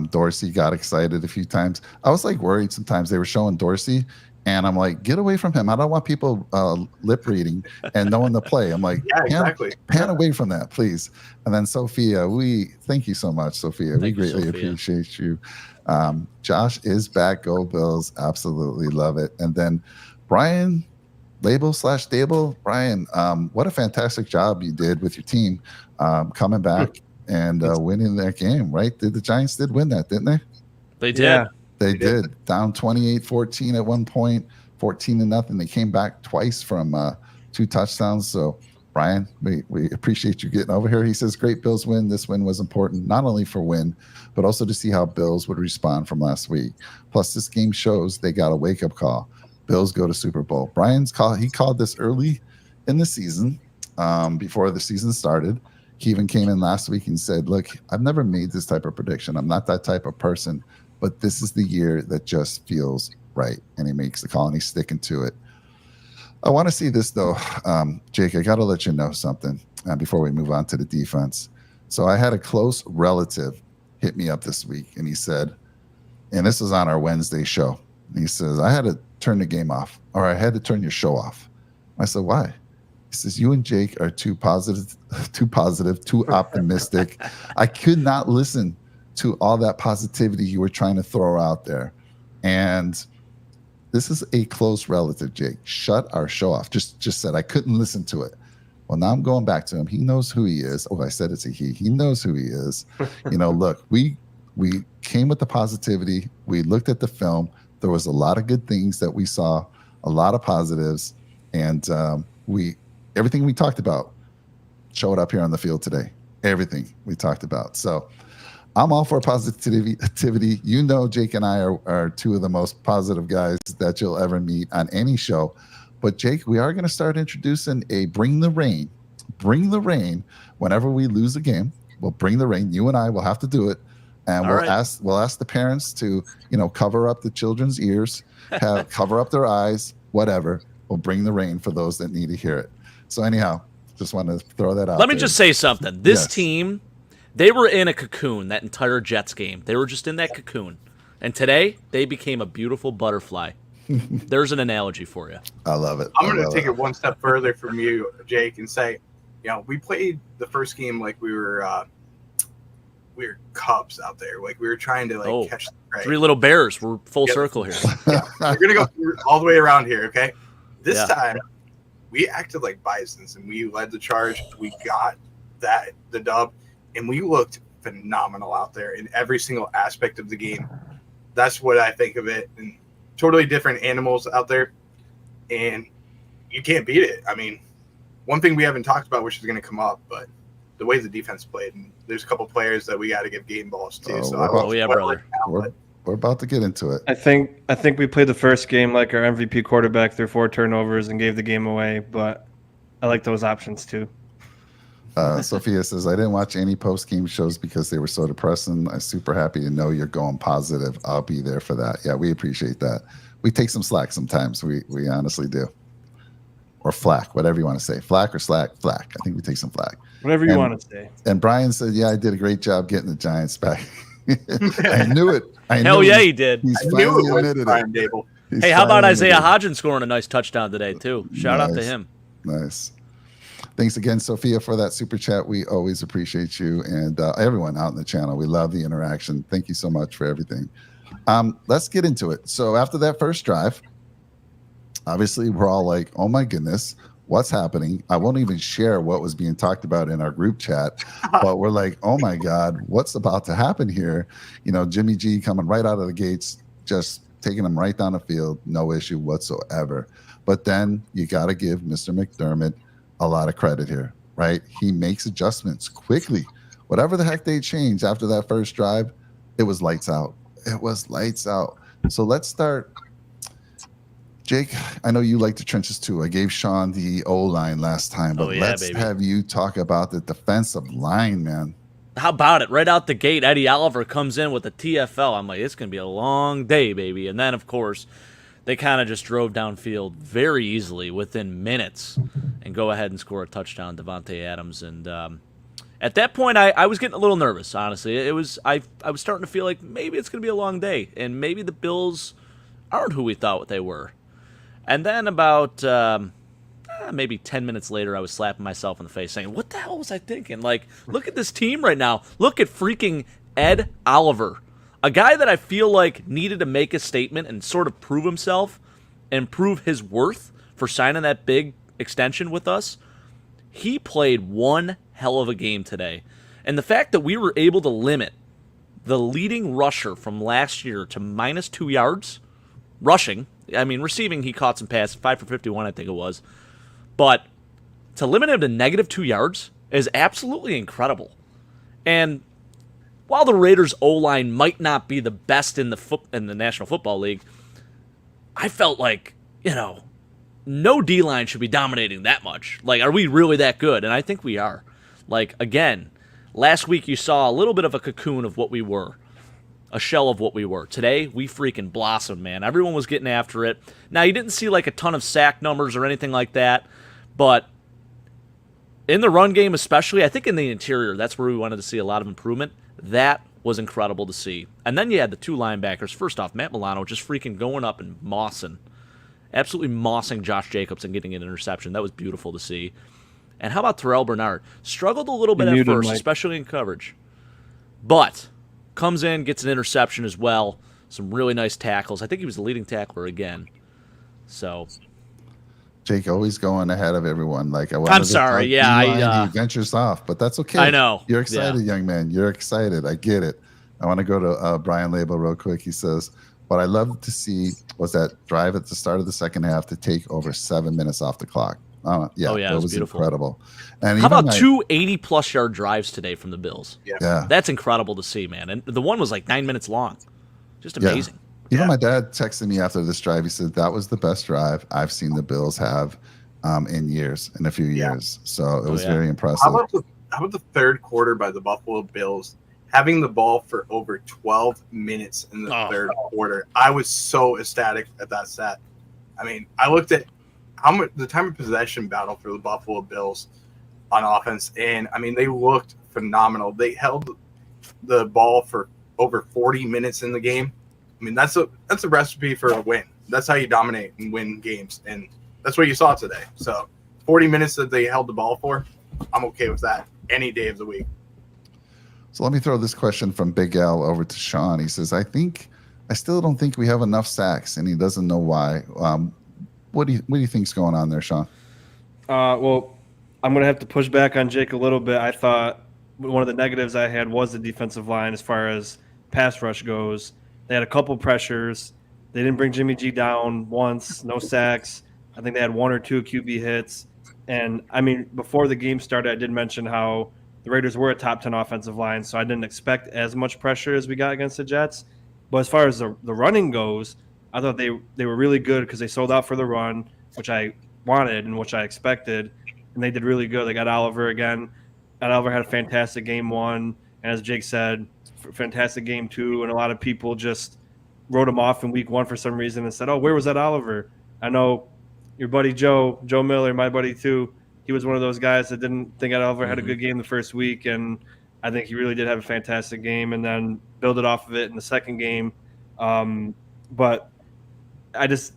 Dorsey got excited a few times. I was like worried sometimes. They were showing Dorsey, and I'm like, get away from him. I don't want people lip reading and knowing the play. I'm like, pan away from that, please. And then Sophia, we thank you so much, Sophia. We greatly appreciate you. Josh is back. Go Bills. Absolutely love it. And then Brian Label/Dable. Brian, what a fantastic job you did with your team coming back and winning that game, right? The Giants did win that, didn't they? They did. Yeah, they did. Down 28-14 at one point, 14-0. They came back twice from 2 touchdowns. So, Brian, we appreciate you getting over here. He says, great Bills win. This win was important, not only for win, but also to see how Bills would respond from last week. Plus, this game shows they got a wake-up call. Bills go to Super Bowl. Brian's he called this early in the season, before the season started. He even came in last week and said, look, I've never made this type of prediction. I'm not that type of person, but this is the year that just feels right. And he makes the call and he's sticking to it. I want to see this, though. Jake, I got to let you know something before we move on to the defense. So I had a close relative hit me up this week, and he said, and this is on our Wednesday show, he says, I had to turn the game off, or I had to turn your show off. I said, why? He says, you and Jake are too positive, too optimistic. I could not listen to all that positivity you were trying to throw out there. And this is a close relative, Jake. Shut our show off. Just said I couldn't listen to it. Well, now I'm going back to him. He knows who he is. Oh, I said it's a he. He knows who he is. Look, we came with the positivity. We looked at the film. There was a lot of good things that we saw, a lot of positives, and everything we talked about showed up here on the field today. Everything we talked about. So I'm all for positivity. You know, Jake and I are 2 of the most positive guys that you'll ever meet on any show. But Jake, we are going to start introducing a bring the rain. Bring the rain whenever we lose a game. We'll bring the rain. You and I will have to do it. And we'll ask the parents to, cover up the children's ears, cover up their eyes, whatever. We'll bring the rain for those that need to hear it. So anyhow, just wanted to throw that out. Let me just say something. This team, they were in a cocoon that entire Jets game. They were just in that cocoon. And today, they became a beautiful butterfly. There's an analogy for you. I love it. I'm going to take it one step further from you, Jake, and say, we played the first game like we were cubs out there. Like we were trying to catch the prey. 3 little bears. We're full circle here. Yeah. We're going to go all the way around here, okay? This time, we acted like bisons, and we led the charge. We got the dub, and we looked phenomenal out there in every single aspect of the game. That's what I think of it. And totally different animals out there, and you can't beat it. I mean, one thing we haven't talked about, which is going to come up, but the way the defense played, and there's a couple players that we got to give game balls to. Brother. We're about to get into it. I think we played the first game like our MVP quarterback threw 4 turnovers and gave the game away, but I like those options too. Sophia says, I didn't watch any post-game shows because they were so depressing. I'm super happy to know you're going positive. I'll be there for that. Yeah, we appreciate that. We take some slack sometimes. We honestly do. Or flack, whatever you want to say. Flack or slack? Flack. I think we take some flack. Whatever you want to say. And Brian said, yeah, I did a great job getting the Giants back. I knew it. Hell yeah, he did. He's I knew finally it was admitted Brian it. Dable. Hey, how about Isaiah Hodgins scoring a nice touchdown today, too? Shout out to Nice. him. Nice. Thanks again, Sophia, for that super chat. We always appreciate you and everyone out in the channel. We love the interaction. Thank you so much for everything. Let's get into it. So after that first drive, obviously we're all like, oh my goodness, what's happening? I won't even share what was being talked about in our group chat, but we're like, oh my God, what's about to happen here? You know, Jimmy G coming right out of the gates, just taking them right down the field, no issue whatsoever. But then you got to give Mr. McDermott a lot of credit here, right? He makes adjustments quickly. Whatever the heck they changed after that first drive, it was lights out. It was lights out. So let's start. Jake, I know you like the trenches too. I gave Sean the O-line last time, but let's have you talk about the defensive line, man. How about it? Right out the gate, Eddie Oliver comes in with a TFL. I'm like, it's going to be a long day, baby. And then, of course, they kind of just drove downfield very easily within minutes and go ahead and score a touchdown, Devontae Adams. And at that point, I was getting a little nervous, honestly. I was starting to feel like maybe it's going to be a long day, and maybe the Bills aren't who we thought they were. And then about maybe 10 minutes later, I was slapping myself in the face saying, what the hell was I thinking? Like, look at this team right now. Look at freaking Ed Oliver. A guy that I feel like needed to make a statement and sort of prove himself and prove his worth for signing that big extension with us. He played one hell of a game today. And the fact that we were able to limit the leading rusher from last year to -2 yards, rushing, I mean, receiving, he caught some passes, 5 for 51, I think it was. But to limit him to -2 yards is absolutely incredible. And while the Raiders' O-line might not be the best in the National Football League, I felt like, no D-line should be dominating that much. Like, are we really that good? And I think we are. Like, again, last week you saw a little bit of a cocoon of what we were. A shell of what we were. Today, we freaking blossomed, man. Everyone was getting after it. Now, you didn't see like a ton of sack numbers or anything like that, but in the run game especially, I think in the interior, that's where we wanted to see a lot of improvement. That was incredible to see. And then you had the two linebackers. First off, Matt Milano just freaking going up and absolutely mossing Josh Jacobs and getting an interception. That was beautiful to see. And how about Terrell Bernard? Struggled a little bit at first, especially in coverage. But comes in, gets an interception as well. Some really nice tackles. I think he was the leading tackler again. So, Jake always going ahead of everyone. Like I'm sorry, yeah, he ventures off, but that's okay. I know. You're excited, young man. You're excited. I get it. I want to go to Brian Label real quick. He says, what I love to see was that drive at the start of the second half to take over 7 minutes off the clock. Yeah, it was beautiful. Incredible. And how about 2 80-plus yard drives today from the Bills? Yeah. That's incredible to see, man. And the one was like 9 minutes long. Just amazing. Yeah. Even my dad texted me after this drive. He said, that was the best drive I've seen the Bills have in a few years. So it was very impressive. How about the third quarter by the Buffalo Bills? Having the ball for over 12 minutes in the third quarter. I was so ecstatic at that stat. I mean, I looked at how much the time of possession battle for the Buffalo Bills on offense, and I mean, they looked phenomenal. They held the ball for over 40 minutes in the game. I mean, that's a recipe for a win. That's how you dominate and win games, and that's what you saw today. So 40 minutes that they held the ball for, I'm okay with that any day of the week. So let me throw this question from Big Al over to Sean. He says, I still don't think we have enough sacks, and he doesn't know why. What do you think's going on there, Sean? Well, I'm going to have to push back on Jake a little bit. I thought one of the negatives I had was the defensive line as far as pass rush goes. They had a couple pressures. They didn't bring Jimmy G down once, no sacks. I think they had 1 or 2 QB hits. And, I mean, before the game started, I did mention how the Raiders were a top 10 offensive line, so I didn't expect as much pressure as we got against the Jets. But as far as the running goes, I thought they were really good because they sold out for the run, which I wanted and which I expected, and they did really good. They got Oliver again. Ed Oliver had a fantastic game 1, and as Jake said, fantastic game 2, and a lot of people just wrote him off in week 1 for some reason and said, "Oh, where was Ed Oliver?" I know your buddy Joe Miller, my buddy too. He was one of those guys that didn't think Ed Oliver had a good game the first week, and I think he really did have a fantastic game, and then build it off of it in the second game. But I just,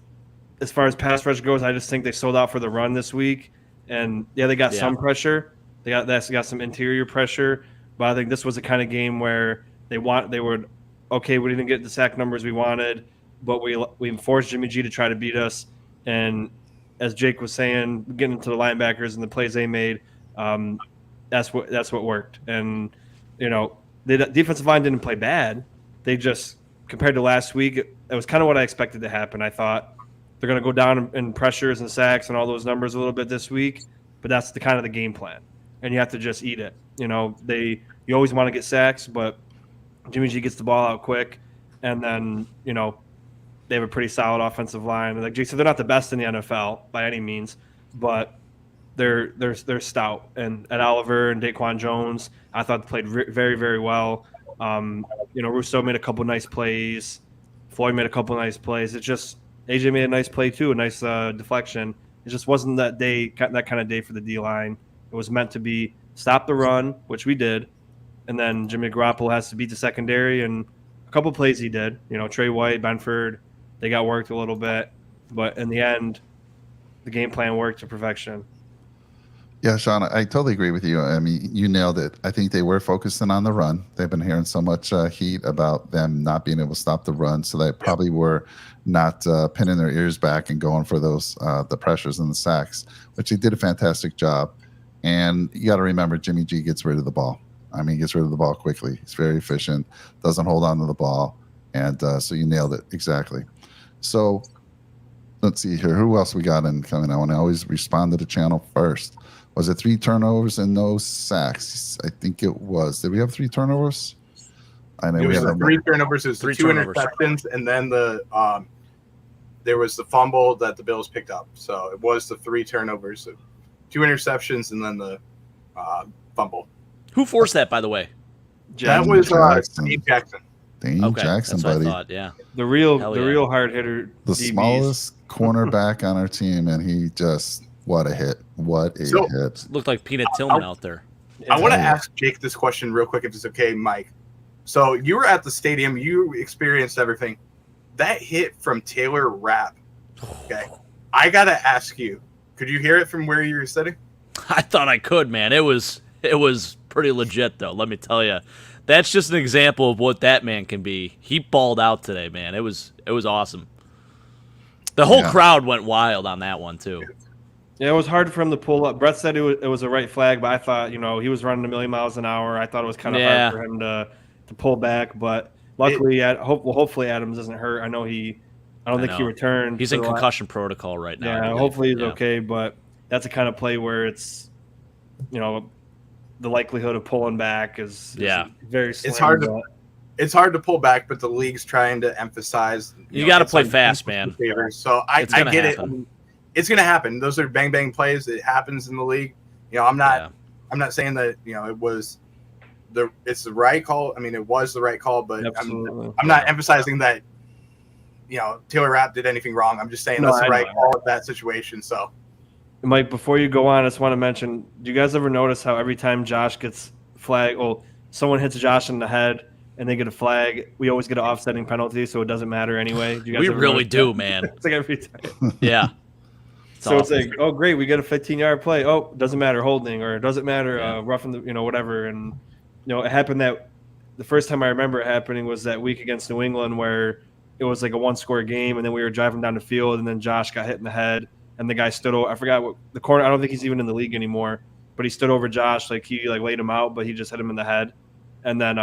as far as pass rush goes, I just think they sold out for the run this week, and they got some pressure. They got some interior pressure, but I think this was the kind of game where they were okay. We didn't get the sack numbers we wanted, but we forced Jimmy G to try to beat us. And as Jake was saying, getting into the linebackers and the plays they made, that's what worked. And the defensive line didn't play bad. They just, compared to last week, it was kind of what I expected to happen. I thought they're going to go down in pressures and sacks and all those numbers a little bit this week, but that's the kind of the game plan, and you have to just eat it. You always want to get sacks, but Jimmy G gets the ball out quick, and then they have a pretty solid offensive line. Like Jake said, they're not the best in the NFL by any means, but they're stout. And Ed Oliver and Daquan Jones, I thought played very, very well. Rousseau made a couple nice plays. Floyd made a couple nice plays. It's just AJ made a nice play too, a nice deflection. It just wasn't that kind of day for the D-line. It was meant to be stop the run, which we did, and then Jimmy Garoppolo has to beat the secondary, and a couple plays he did. Trey White, Benford, they got worked a little bit, but in the end, the game plan worked to perfection. Yeah, Sean, I totally agree with you. I mean, you nailed it. I think they were focusing on the run. They've been hearing so much heat about them not being able to stop the run, so they probably were not pinning their ears back and going for those the pressures and the sacks, which they did a fantastic job. And you got to remember, Jimmy G gets rid of the ball. I mean, he gets rid of the ball quickly. He's very efficient, doesn't hold on to the ball, and so you nailed it exactly. So let's see here. Who else we got incoming? I want to always respond to the channel first. Was it 3 turnovers and no sacks? I think it was. Did we have 3 turnovers? I know we have 3 turnovers. It was 2 interceptions, and then there was the fumble that the Bills picked up. So it was the 3 turnovers, 2 interceptions, and then the fumble. Who forced that, by the way? That was Dane Jackson. Dane Jackson, that's buddy. what I thought, yeah. The real hard hitter. The DBs. smallest cornerback on our team, and he just, what a hit. What a hit. Looked like Peanut Tillman out there. I want to ask Jake this question real quick, if it's okay, Mike. So you were at the stadium. You experienced everything. That hit from Taylor Rapp, okay? I got to ask you, could you hear it from where you were sitting? I thought I could, man. It was pretty legit, though, let me tell you. That's just an example of what that man can be. He balled out today, man. It was awesome. The whole crowd went wild on that one, too. Yeah, it was hard for him to pull up. Brett said it was a right flag, but I thought, he was running a million miles an hour. I thought it was kind of hard for him to pull back, but luckily, hopefully Adams doesn't hurt. I don't think he returned. He's in concussion protocol right now. Yeah, hopefully he's okay, but that's a kind of play where it's, the likelihood of pulling back is very slim. It's hard to pull back, but the league's trying to emphasize. You got to play fast, man. So I get it. It's going to happen. Those are bang plays. It happens in the league. I'm not saying that it's the right call. I mean, it was the right call, but I'm not emphasizing that Taylor Rapp did anything wrong. I'm just saying that's the right call of that situation. So, Mike, before you go on, I just want to mention: do you guys ever notice how every time Josh gets flagged, someone hits Josh in the head and they get a flag, we always get an offsetting penalty, so it doesn't matter anyway? Do you guys we really do, man. It's like every time. Yeah. It's like, oh, great, we get a 15-yard play. Oh, doesn't matter holding, or it doesn't matter roughing the whatever. And it happened that the first time I remember it happening was that week against New England, where it was like a 1-score game, and then we were driving down the field, and then Josh got hit in the head, and the guy stood over. I forgot what the corner. I don't think he's even in the league anymore, but he stood over Josh, like he laid him out, but he just hit him in the head. And then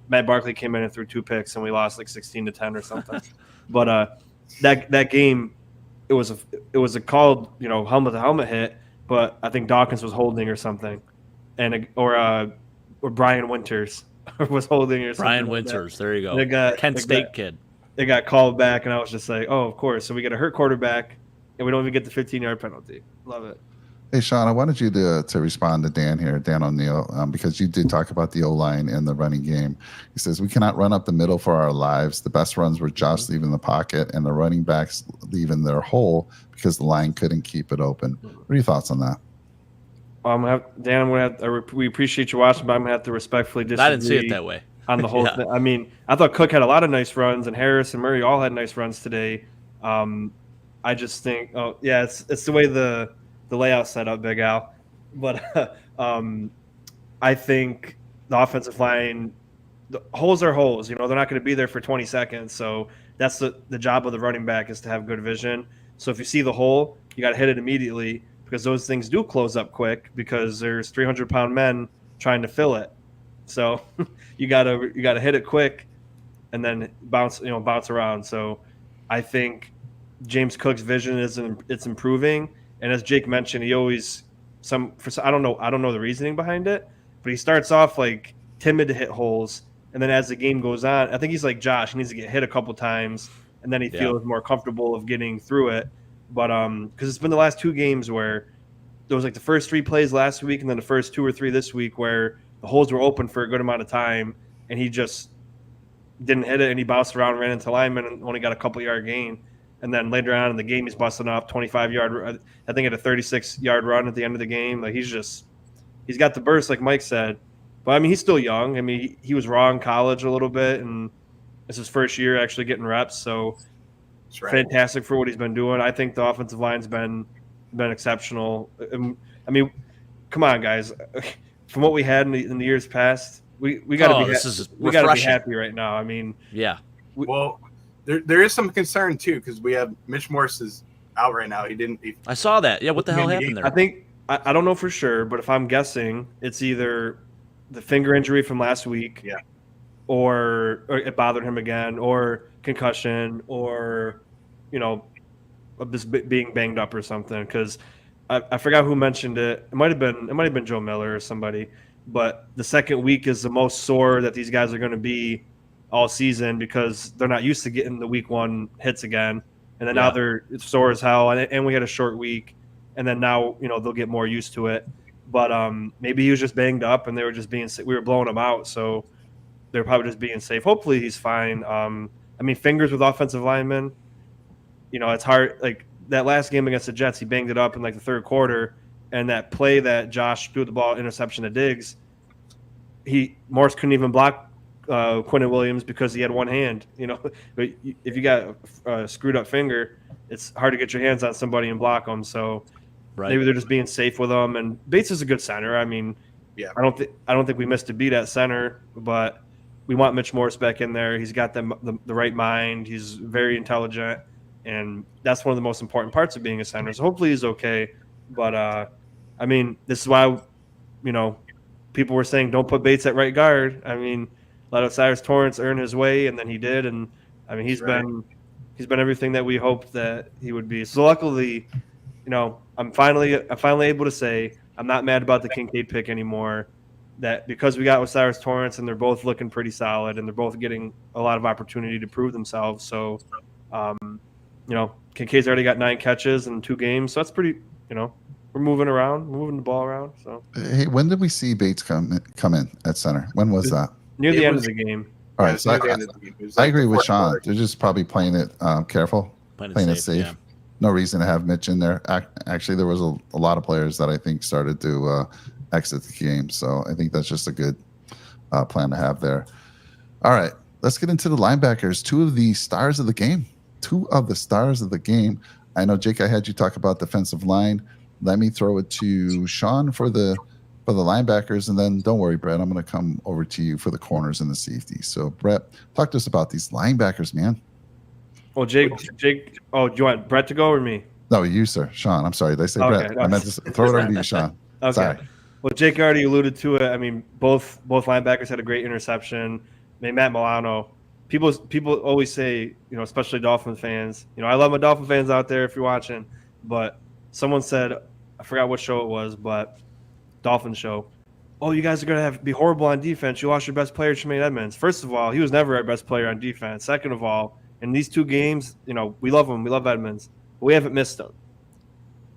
Matt Barkley came in and threw 2 picks, and we lost like 16-10 or something. But that game. It was a called helmet to helmet hit, but I think Dawkins was holding or something, or Brian Winters was holding or something. Brian Winters, there you go. Kent State kid. It got called back, and I was just like, oh, of course. So we get a hurt quarterback, and we don't even get the 15-yard penalty. Love it. Hey, Sean, I wanted you to respond to Dan here, Dan O'Neill, because you did talk about the O-line and the running game. He says, we cannot run up the middle for our lives. The best runs were Josh leaving the pocket and the running backs leaving their hole because the line couldn't keep it open. What are your thoughts on that? Dan, we appreciate you watching, but I'm going to have to respectfully disagree. I didn't see it that way. On the whole thing. I mean, I thought Cook had a lot of nice runs, and Harris and Murray all had nice runs today. I just think, it's the way the layout set up, Big Al. But I think the offensive line, the holes are holes. They're not going to be there for 20 seconds. So that's the job of the running back, is to have good vision. So if you see the hole, you got to hit it immediately, because those things do close up quick, because there's 300-pound men trying to fill it. So you gotta hit it quick, and then bounce around. So I think James Cook's vision it's improving, and as Jake mentioned, he always I don't know the reasoning behind it, but he starts off like timid to hit holes, and then as the game goes on, I think he's like Josh. He needs to get hit a couple times, and then he feels more comfortable of getting through it. But because it's been the last 2 games where there was like the first 3 plays last week, and then the first 2 or 3 this week where the holes were open for a good amount of time, and he just didn't hit it, and he bounced around, ran into linemen, and only got a couple-yard gain. And then later on in the game, he's busting off 25-yard. I think at a 36-yard run at the end of the game. Like he's got the burst, like Mike said. But I mean, he's still young. I mean, he was raw in college a little bit, and it's his first year actually getting reps. So fantastic for what he's been doing. I think the offensive line's been exceptional. I mean, come on, guys. From what we had in the years past, we got to be happy right now. I mean, yeah. There is some concern too, because we have Mitch Morse is out right now. I saw that. Yeah, what the hell happened there? I think I don't know for sure, but if I'm guessing, it's either the finger injury from last week, or it bothered him again, or concussion, or just being banged up or something. Because I forgot who mentioned it. It might have been Joe Miller or somebody. But the second week is the most sore that these guys are going to be all season, because they're not used to getting the week 1 hits again, and then now they're sore as hell. And we had a short week, and then now they'll get more used to it. But maybe he was just banged up, and they were just we were blowing him out, so they're probably just being safe. Hopefully he's fine. I mean, fingers with offensive linemen, it's hard. Like that last game against the Jets, he banged it up in like the third quarter, and that play that Josh threw the ball interception to Diggs, Morse couldn't even block Quinnen Williams because he had one hand. But if you got a screwed up finger, it's hard to get your hands on somebody and block them. So maybe they're just being safe with them. And Bates is a good center. I mean, I don't think we missed a beat at center, but we want Mitch Morse back in there. He's got the right mind. He's very intelligent, and that's one of the most important parts of being a center. So hopefully he's okay. But I mean, this is why people were saying don't put Bates at right guard. I mean, let Osiris Torrance earn his way, and then he did. And I mean, he's been everything that we hoped that he would be. So luckily, I'm finally able to say I'm not mad about the Kincaid pick anymore. That because we got Osiris Torrance, and they're both looking pretty solid, and they're both getting a lot of opportunity to prove themselves. So, Kincaid's already got 9 catches in 2 games, so that's pretty. We're moving the ball around. So, hey, when did we see Bates come in at center? When was that? Near the end of the game. All right, so I agree with Sean. They're just probably playing it careful, playing it safe. Yeah. No reason to have Mitch in there. Actually, there was a lot of players that I think started to exit the game, so I think that's just a good plan to have there. All right, let's get into the linebackers. 2 of the stars of the game. I know, Jake, I had you talk about defensive line. Let me throw it to Sean for the linebackers, and then don't worry, Brett, I'm going to come over to you for the corners and the safety. So, Brett, talk to us about these linebackers, man. Well, Jake. Oh, do you want Brett to go or me? No, you, sir. Sean. I'm sorry. Did I say Brett? No. I meant to throw it over to you, Sean. Okay. Sorry. Well, Jake already alluded to it. I mean, both linebackers had a great interception. I mean, Matt Milano. People always say, especially Dolphin fans. I love my Dolphin fans out there if you're watching. But someone said, I forgot what show it was, but Dolphin show. Oh, you guys are going to be horrible on defense. You lost your best player, Tremaine Edmonds. First of all, he was never our best player on defense. Second of all, in these 2 games, we love him. We love Edmonds. But we haven't missed him.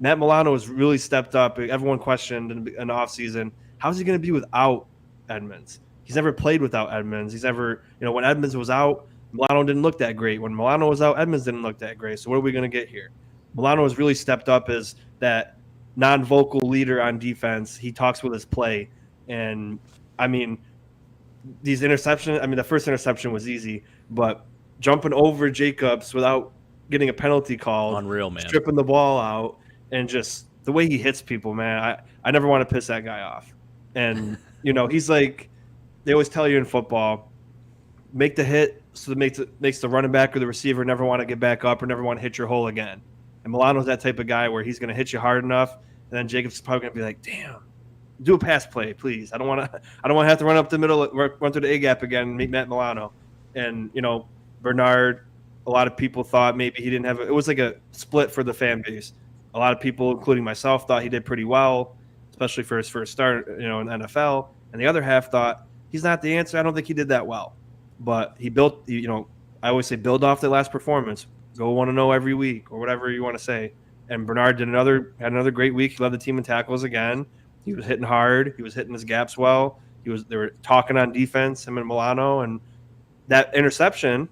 Matt Milano has really stepped up. Everyone questioned in the offseason, how's he going to be without Edmonds? He's never played without Edmonds. He's never, when Edmonds was out, Milano didn't look that great. When Milano was out, Edmonds didn't look that great. So what are we going to get here? Milano has really stepped up as that non-vocal leader on defense. He talks with his play. And, I mean, these interceptions, I mean, the first interception was easy, but jumping over Jacobs without getting a penalty called, Unreal, man. stripping the ball out, and just the way he hits people, man, I never want to piss that guy off. And, he's like, they always tell you in football, make the hit so it makes the running back or the receiver never want to get back up or never want to hit your hole again. And Milano's that type of guy where he's going to hit you hard enough, and then Jacobs is probably going to be like, damn, do a pass play, please. I don't want to have to run up the middle, run through the A gap again and meet Matt Milano. And, Bernard, a lot of people thought maybe he didn't have it was like a split for the fan base. A lot of people, including myself, thought he did pretty well, especially for his first start, in the NFL. And the other half thought he's not the answer. I don't think he did that well. But he built, I always say build off the last performance. Go 1-0 every week or whatever you want to say. And Bernard had another great week. He led the team in tackles again. He was hitting hard. He was hitting his gaps well. They were talking on defense, him and Milano. And that interception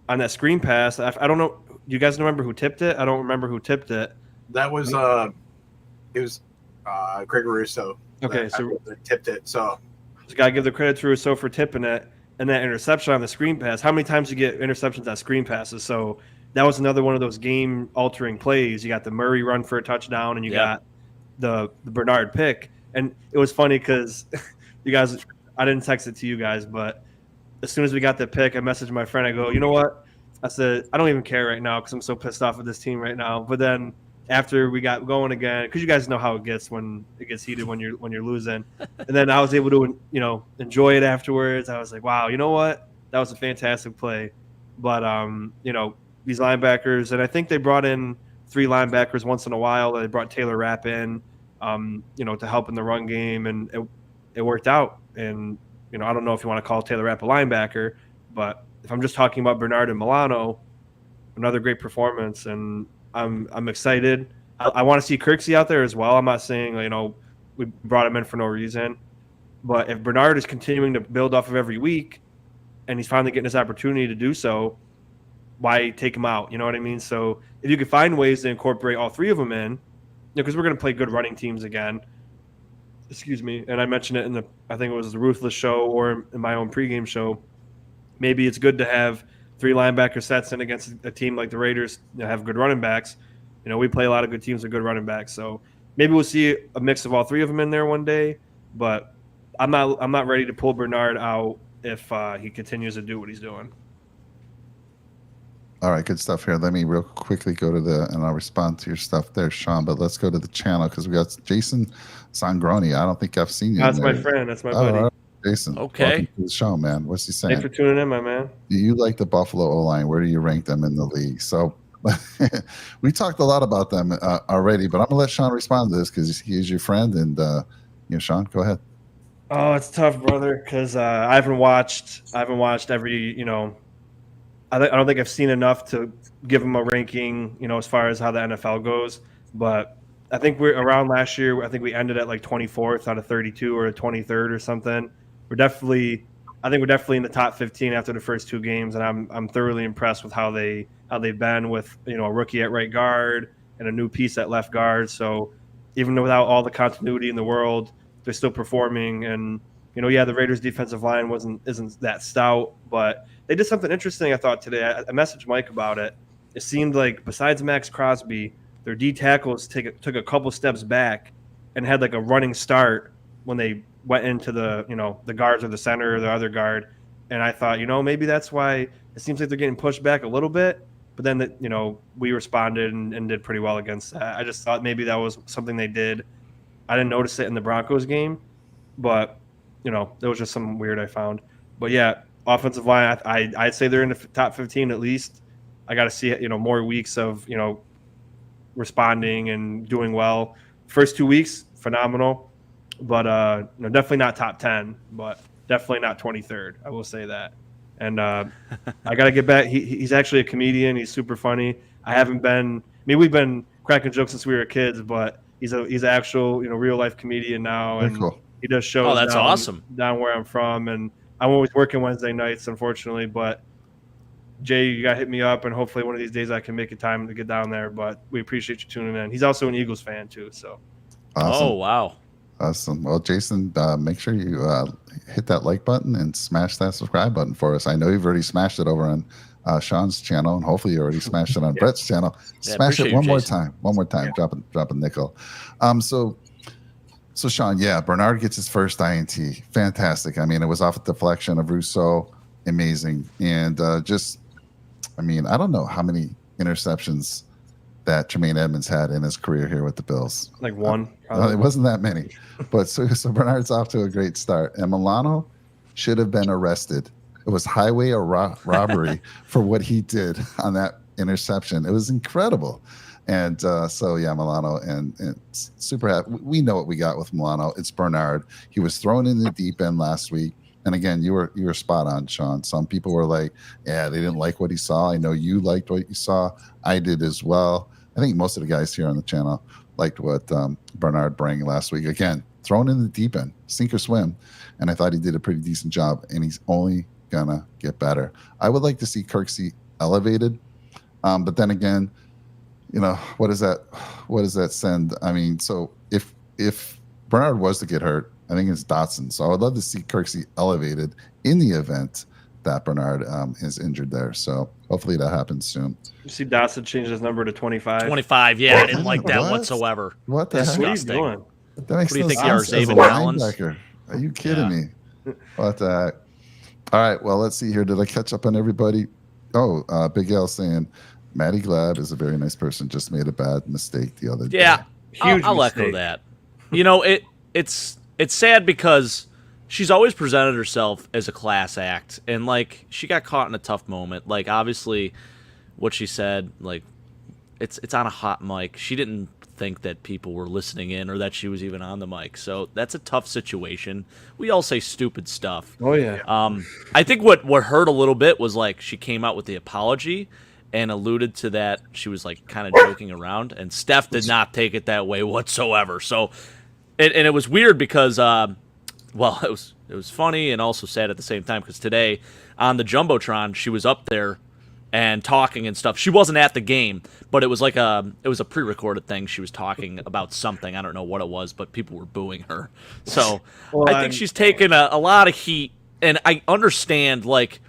on that screen pass, I don't know. Do you guys remember who tipped it? I don't remember who tipped it. That was Greg Russo. Okay, so tipped it. So just gotta give the credit to Russo for tipping it. And that interception on the screen pass. How many times you get interceptions on screen passes? So that was another one of those game-altering plays. You got the Murray run for a touchdown, and you got the Bernard pick. And it was funny because you guys, I didn't text it to you guys, but as soon as we got the pick, I messaged my friend. I go, you know what? I said, I don't even care right now because I'm so pissed off at this team right now. But then after we got going again, because you guys know how it gets when it gets heated when you're losing, and then I was able to enjoy it afterwards. I was like, wow, you know what? That was a fantastic play. But these linebackers, and I think they brought in 3 linebackers once in a while. They brought Taylor Rapp in, to help in the run game, and it worked out. And I don't know if you want to call Taylor Rapp a linebacker, but if I'm just talking about Bernard and Milano, another great performance, and I'm excited. I want to see Kirksey out there as well. I'm not saying we brought him in for no reason, but if Bernard is continuing to build off of every week, and he's finally getting his opportunity to do so, why take him out? You know what I mean? So if you could find ways to incorporate all 3 of them in, because we're going to play good running teams again. Excuse me. And I mentioned it I think it was the Ruthless show or in my own pregame show. Maybe it's good to have 3 linebacker sets in against a team like the Raiders that have good running backs. We play a lot of good teams with good running backs. So maybe we'll see a mix of all 3 of them in there one day. But I'm not ready to pull Bernard out if he continues to do what he's doing. All right, good stuff here. Let me real quickly go to and I'll respond to your stuff there, Sean. But let's go to the channel because we got Jason Sangroni. I don't think I've seen you. That's my friend. That's my buddy. Right. Jason, okay. Welcome to the show, man. What's he saying? Thanks for tuning in, my man. Do you like the Buffalo O-line? Where do you rank them in the league? So we talked a lot about them already, but I'm gonna let Sean respond to this because he is your friend. And Sean, go ahead. Oh, it's tough, brother, because I haven't watched every. I don't think I've seen enough to give them a ranking. As far as how the NFL goes, but I think we're around last year. I think we ended at like 24th out of 32 or 23rd or something. I think we're definitely in the top 15 after the first 2 games, and I'm thoroughly impressed with how they've been with a rookie at right guard and a new piece at left guard. So even without all the continuity in the world, they're still performing. And the Raiders' defensive line isn't that stout, but they did something interesting I thought today. I messaged Mike about it. It seemed like besides Max Crosby, their D tackles took a couple steps back and had like a running start when they went into the guards or the center or the other guard. And I thought, maybe that's why it seems like they're getting pushed back a little bit. But then, we responded and did pretty well against that. I just thought maybe that was something they did. I didn't notice it in the Broncos game, but, there was just something weird I found. But, yeah, offensive line, I'd say they're in the top 15 at least. I got to see, more weeks of, responding and doing well. First 2 weeks, phenomenal. But definitely not top 10, but definitely not 23rd. I will say that. And I got to get back. He's actually a comedian. He's super funny. We've been cracking jokes since we were kids, but he's an actual real life comedian now, Very and cool. he does shows. Oh, that's awesome. Down where I'm from, and I'm always working Wednesday nights, unfortunately. But Jay, you got to hit me up, and hopefully one of these days I can make a time to get down there. But we appreciate you tuning in. He's also an Eagles fan too, so. Awesome. Oh, wow. Awesome. Well, Jason, make sure you hit that like button and smash that subscribe button for us. I know you've already smashed it over on Sean's channel, and hopefully you already smashed it on Brett's channel. Yeah, Smash it appreciate one you, more Jason. time. One more time. Yeah. Drop a nickel. So Sean, yeah, Bernard gets his first INT. Fantastic. I mean, it was off a deflection of Rousseau. Amazing. And I don't know how many interceptions that Tremaine Edmonds had in his career here with the Bills. Like one. It wasn't that many. But so Bernard's off to a great start. And Milano should have been arrested. It was highway robbery for what he did on that interception. It was incredible. And Milano and super happy. We know what we got with Milano. It's Bernard. He was thrown in the deep end last week. And again, you were spot on, Sean. Some people were like, yeah, they didn't like what he saw. I know you liked what you saw. I did as well. I think most of the guys here on the channel liked what Bernard brought last week. Again, thrown in the deep end, sink or swim. And I thought he did a pretty decent job, and he's only going to get better. I would like to see Kirksey elevated. But then again, what does that send? I mean, so if Bernard was to get hurt, I think it's Dotson. So I would love to see Kirksey elevated in the event that Bernard is injured there. So hopefully that happens soon. You see Dotson change his number to 25. 25, yeah, I didn't like that What? whatsoever. What the heck? What are you Disgusting. doing? That makes What do you no think you are, sense as a Zayvon Collins? linebacker. Are you kidding me? What the heck? All right, well, let's see here. Did I catch up on everybody? Oh, Big L saying Maddie Glab is a very nice person. Just made a bad mistake the other day. Yeah, Huge I'll echo mistake. that. It's sad because she's always presented herself as a class act, and like she got caught in a tough moment. Like obviously, what she said, like it's on a hot mic. She didn't think that people were listening in or that she was even on the mic. So that's a tough situation. We all say stupid stuff. Oh yeah. I think what hurt a little bit was like she came out with the apology and alluded to that she was like kind of joking around, and Steph did not take it that way whatsoever. So, and it was weird because, it was funny and also sad at the same time because today on the Jumbotron she was up there and talking and stuff. She wasn't at the game, but it was like a pre-recorded thing. She was talking about something. I don't know what it was, but people were booing her. So I think she's taken a lot of heat, and I understand like.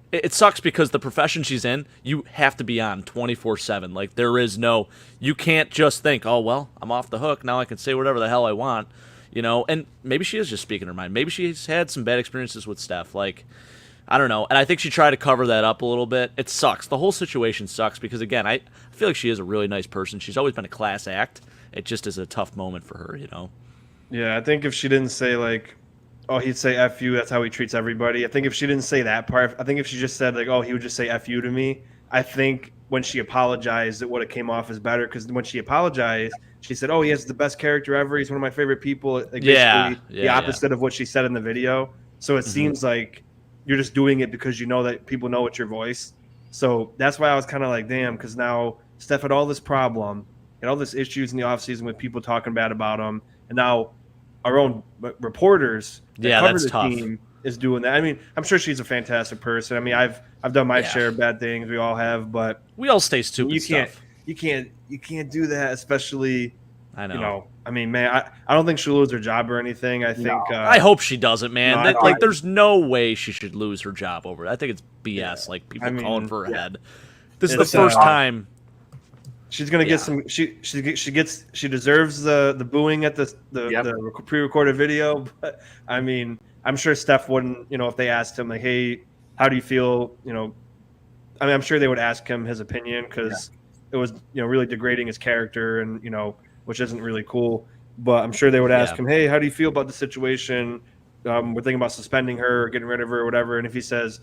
It sucks because the profession she's in, you have to be on 24/7. Like there is no, you can't just think, oh well, I'm off the hook now. I can say whatever the hell I want, And maybe she is just speaking her mind. Maybe she's had some bad experiences with Steph. Like I don't know. And I think she tried to cover that up a little bit. It sucks. The whole situation sucks because again, I feel like she is a really nice person. She's always been a class act. It just is a tough moment for her, Yeah, I think if she didn't say like, oh, he'd say F you, that's how he treats everybody. I think if she didn't say that part, I think if she just said like, oh, he would just say F you to me, I think when she apologized, it would have came off as better because when she apologized, she said, oh, he has the best character ever. He's one of my favorite people. Like basically the opposite of what she said in the video. So it seems like you're just doing it because you know that people know it's your voice. So that's why I was kind of like, damn, because now Steph had all this problem and all this issues in the offseason with people talking bad about him. And now our own reporters that cover the team is doing that. I mean, I'm sure she's a fantastic person. I mean, I've done my share of bad things. We all have, but we all stay stupid. You can't do that, especially. I know. I mean, man, I don't think she'll lose her job or anything. I think. I hope she doesn't, man. No, there's no way she should lose her job over it. I think it's BS. Yeah. Like people calling for her head. This is the first time. She's gonna get some. She deserves the booing at the pre-recorded video. But I mean, I'm sure Steph wouldn't. If they asked him like, "Hey, how do you feel?" I mean, I'm sure they would ask him his opinion because it was really degrading his character and which isn't really cool. But I'm sure they would ask him, "Hey, how do you feel about the situation? We're thinking about suspending her or getting rid of her or whatever." And if he says,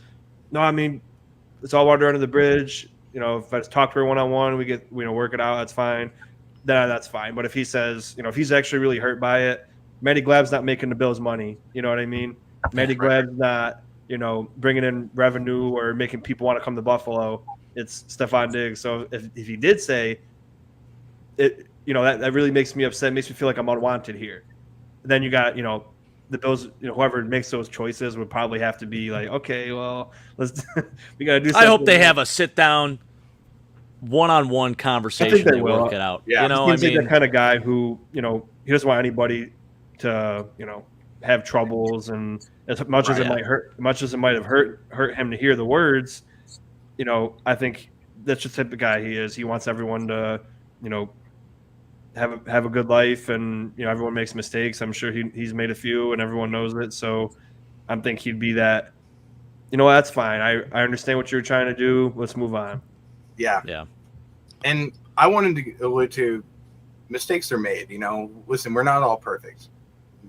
"No, I mean, it's all water under the bridge." If I just talk to her one-on-one, we get, work it out, that's fine. Then that's fine. But if he says, if he's actually really hurt by it, Maddie Glab's not making the Bills money. You know what I mean? Maddie Glab's not, bringing in revenue or making people want to come to Buffalo. It's Stephon Diggs. So if he did say, that really makes me upset. Makes me feel like I'm unwanted here. Then you got the Bills. Whoever makes those choices would probably have to be like, okay, well, let's we got to do something. I hope they have a sit down, one-on-one I conversation. think they They will. work it out. Yeah. He seems like the kind of guy who he doesn't want anybody to have troubles, and as much as it might have hurt him to hear the words, I think that's just the type of guy he is. He wants everyone to have a good life, and everyone makes mistakes. I'm sure he's made a few, and everyone knows it. So I think he'd be that. That's fine. I understand what you're trying to do. Let's move on. Yeah. And I wanted to allude to mistakes are made. Listen, we're not all perfect.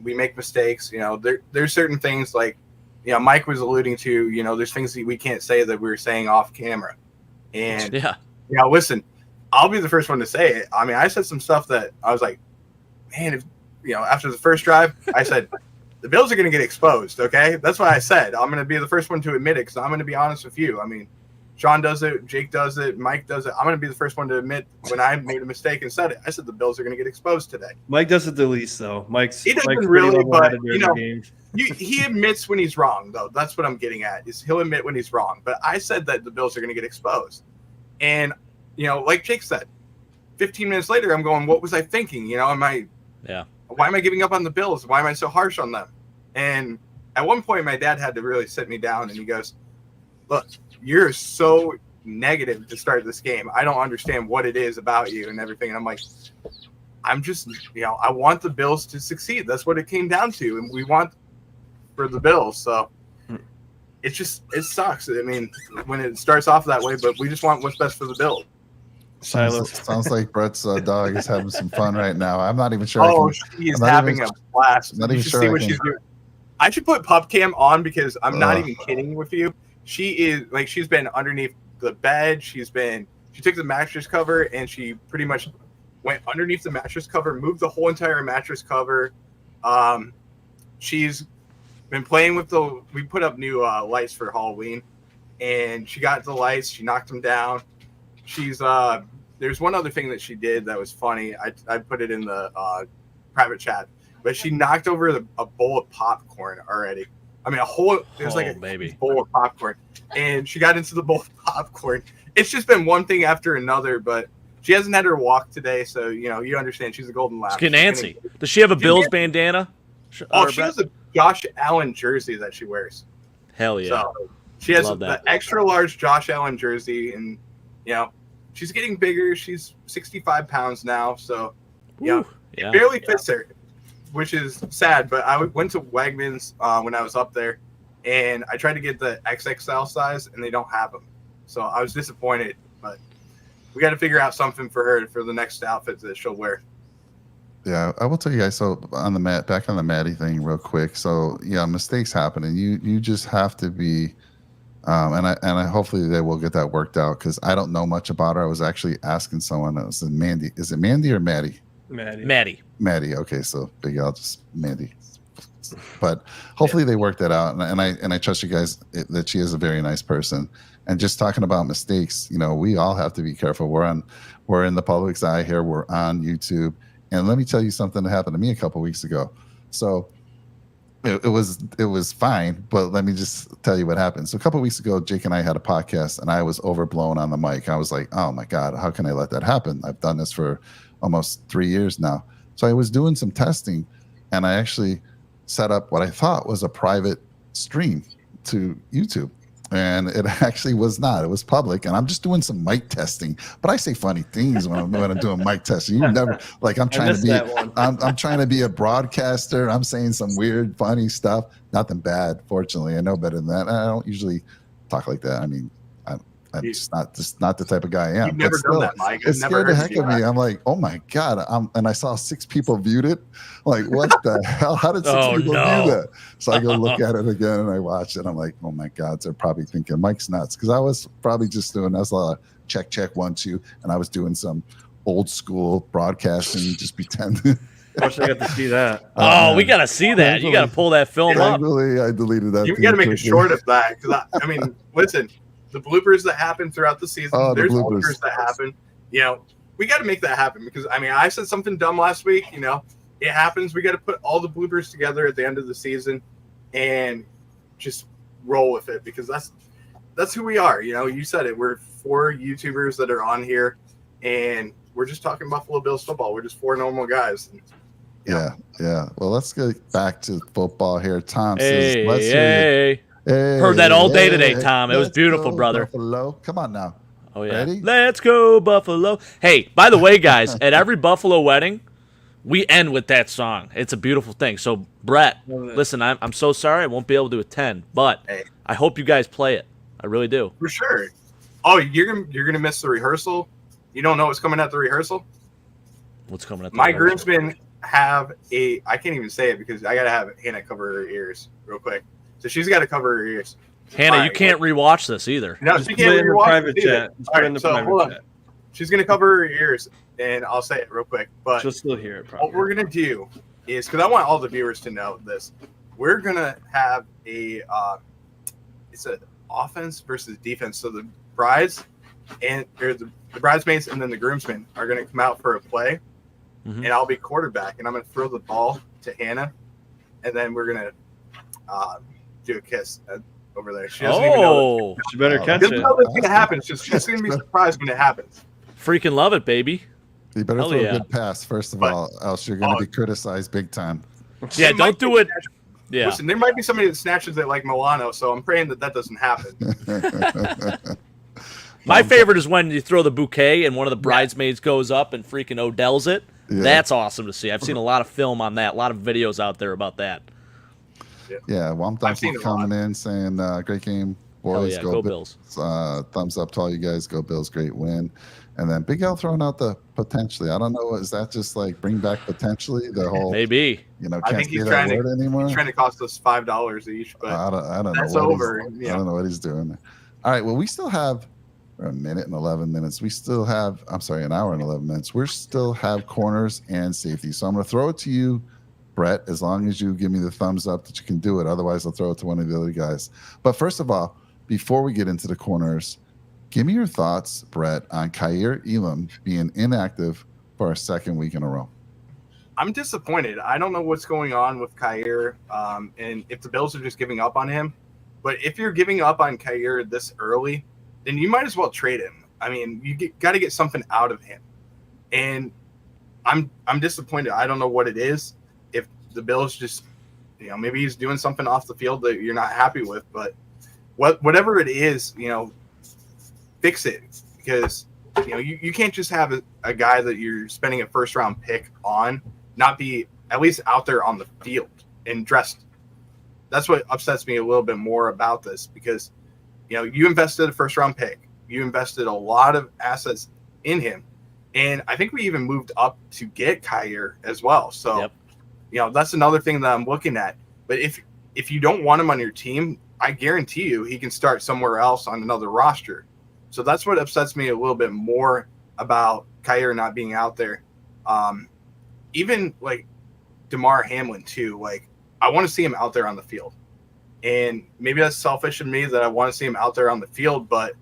We make mistakes. There's certain things like, Mike was alluding to. There's things that we can't say that we're saying off camera. And listen, I'll be the first one to say it. I mean, I said some stuff that I was like, man, after the first drive, I said the Bills are going to get exposed. Okay, that's what I said. I'm going to be the first one to admit it because I'm going to be honest with you. I mean, Sean does it, Jake does it, Mike does it. I'm going to be the first one to admit when I made a mistake and said it. I said the Bills are going to get exposed today. Mike does it the least, though. He doesn't really, but he admits when he's wrong, though. That's what I'm getting at. Is he'll admit when he's wrong. But I said that the Bills are going to get exposed, and like Jake said, 15 minutes later, I'm going, what was I thinking? Why am I giving up on the Bills? Why am I so harsh on them? And at one point, my dad had to really sit me down, and he goes, look, you're so negative to start this game. I don't understand what it is about you and everything. And I'm like, I'm just, I want the Bills to succeed. That's what it came down to. And we want for the Bills. So it sucks. I mean, when it starts off that way, but we just want what's best for the Bills. Sounds like Brett's dog is having some fun right now. I'm not even sure. She's having a blast. Not even sure see what she's doing. I should put PubCam on because I'm not even kidding with you. She is like, she's been underneath the bed. She took the mattress cover and she pretty much went underneath the mattress cover, moved the whole entire mattress cover. She's been playing with we put up new lights for Halloween, and she got the lights. She knocked them down. She's there's one other thing that she did that was funny. I put it in the private chat, but she knocked over a bowl of popcorn already. I mean, there's like a bowl of popcorn, and she got into the bowl of popcorn. It's just been one thing after another, but she hasn't had her walk today, so you understand she's a golden lap. She's Nancy. Does she have a Bills bandana? She has a Josh Allen jersey that she wears. Hell yeah! So she has the extra large Josh Allen jersey, and she's getting bigger. She's 65 pounds now, so it barely fits her, which is sad. But I went to Wegmans when I was up there, and I tried to get the XXL size, and they don't have them. So I was disappointed, but we got to figure out something for her for the next outfit that she'll wear. Yeah, I will tell you guys. So back on the Maddie thing, real quick. So mistakes happen, and you just have to be. And I hopefully they will get that worked out because I don't know much about her. I was actually asking someone else. Mandy, is it Mandy or Maddie? Maddie. Okay, so big L, just Mandy. But hopefully they work that out, and I trust you guys that she is a very nice person. And just talking about mistakes, we all have to be careful. We're in the public's eye here. We're on YouTube, and let me tell you something that happened to me a couple weeks ago. So it was fine, but let me just tell you what happened. So a couple weeks ago, Jake and I had a podcast, and I was overblown on the mic. I was like, oh my God, how can I let that happen? I've done this for almost 3 years now. So I was doing some testing, and I actually set up what I thought was a private stream to YouTube. And it actually was not. It was public, and I'm just doing some mic testing. But I say funny things when I'm doing mic testing. You never I'm trying to be a broadcaster. I'm saying some weird, funny stuff. Nothing bad, fortunately. I know better than that. I don't usually talk like that. I mean, I'm just not the type of guy I am. You've never done that, Mike. It scared the heck of me. I'm like, oh my God. And I saw 6 people viewed it. Like, what the hell? How did 6 people view that? So I go look at it again and I watch it. I'm like, oh my God. They're probably thinking Mike's nuts. Because I was probably just doing a lot of check, 1, 2. And I was doing some old school broadcasting, just pretending. I wish I got to see that. We got to see that. You got to pull that film up. I deleted that. You got to make a short of that. Because I mean, listen. The bloopers that happen throughout the season, there's bloopers that happen. we got to make that happen because I mean I said something dumb last week. You know, it happens. We got to put all the bloopers together at the end of the season and just roll with it because that's who we are. You know, you said it. We're 4 YouTubers that are on here, and we're just talking Buffalo Bills football. We're just 4 normal guys. And, yeah. Well, let's get back to football here. Tom Hey, says, let's hear you. hey. Heard that all day today, Tom. It was beautiful, brother. Buffalo. Come on now. Oh, yeah. Ready? Let's go, Buffalo. Hey, by the way, guys, at every Buffalo wedding, we end with that song. It's a beautiful thing. So, Brett, listen, I'm so sorry I won't be able to attend, but I hope you guys play it. I really do. For sure. Oh, you're gonna miss the rehearsal? You don't know what's coming at the rehearsal? What's coming at the My rehearsal? groomsmen have I can't even say it because I gotta have Hannah cover her ears real quick. So she's got to cover her ears. Hannah, you can't rewatch this either. No, Just she put it can't in the rewatch private it either. chat. Just All put it right, in the so private hold on. chat. She's gonna cover her ears, and I'll say it real quick. But She'll still hear it what probably. we're gonna do is because I want all the viewers to know this. We're gonna have it's an offense versus defense. So the brides the bridesmaids and then the groomsmen are gonna come out for a play, and I'll be quarterback, and I'm gonna throw the ball to Hannah, and then we're gonna do a kiss over there. She doesn't even know. She better catch She doesn't it. know that's gonna happen. She's gonna be surprised when it happens. Freaking love it, baby. You better Hell throw yeah. a good pass, first of But- all, else you're going to be criticized big time. Yeah, It might don't do be- it. Yeah. Listen, there might be somebody that snatches it like Milano, so I'm praying that doesn't happen. My favorite is when you throw the bouquet and one of the bridesmaids goes up and freaking Odell's it. Yeah. That's awesome to see. I've seen a lot of film on that, a lot of videos out there about that. Yeah, Womp I've seen Dumpy it a lot. coming in saying, great game, Hell boys. yeah, go Bills. Thumbs up to all you guys. Go Bills, great win. And then Big L throwing out the potentially. I don't know. Is that just like bring back potentially the whole, Maybe. can't I think say he's that trying word anymore? He's trying to cost us $5 each, but I don't that's know. over. I don't know what he's doing. All right. Well, we still have a minute and 11 minutes. We still have, an hour and 11 minutes. We still have corners and safety. So I'm going to throw it to you, Brett, as long as you give me the thumbs up that you can do it. Otherwise, I'll throw it to one of the other guys. But first of all, before we get into the corners, give me your thoughts, Brett, on Kaiir Elam being inactive for our second week in a row. I'm disappointed. I don't know what's going on with Kaiir, and if the Bills are just giving up on him. But if you're giving up on Kaiir this early, then you might as well trade him. I mean, you got to get something out of him. And I'm disappointed. I don't know what it is. If the Bills just, maybe he's doing something off the field that you're not happy with, but whatever it is, fix it because you can't just have a guy that you're spending a first round pick on not be at least out there on the field and dressed. That's what upsets me a little bit more about this because you invested a first round pick, you invested a lot of assets in him, and I think we even moved up to get Kaiir as well. So that's another thing that I'm looking at. But if you don't want him on your team, I guarantee you he can start somewhere else on another roster. So that's what upsets me a little bit more about Kaiir not being out there. Even like DeMar Hamlin too. Like I want to see him out there on the field, and maybe that's selfish of me that I want to see him out there on the field. But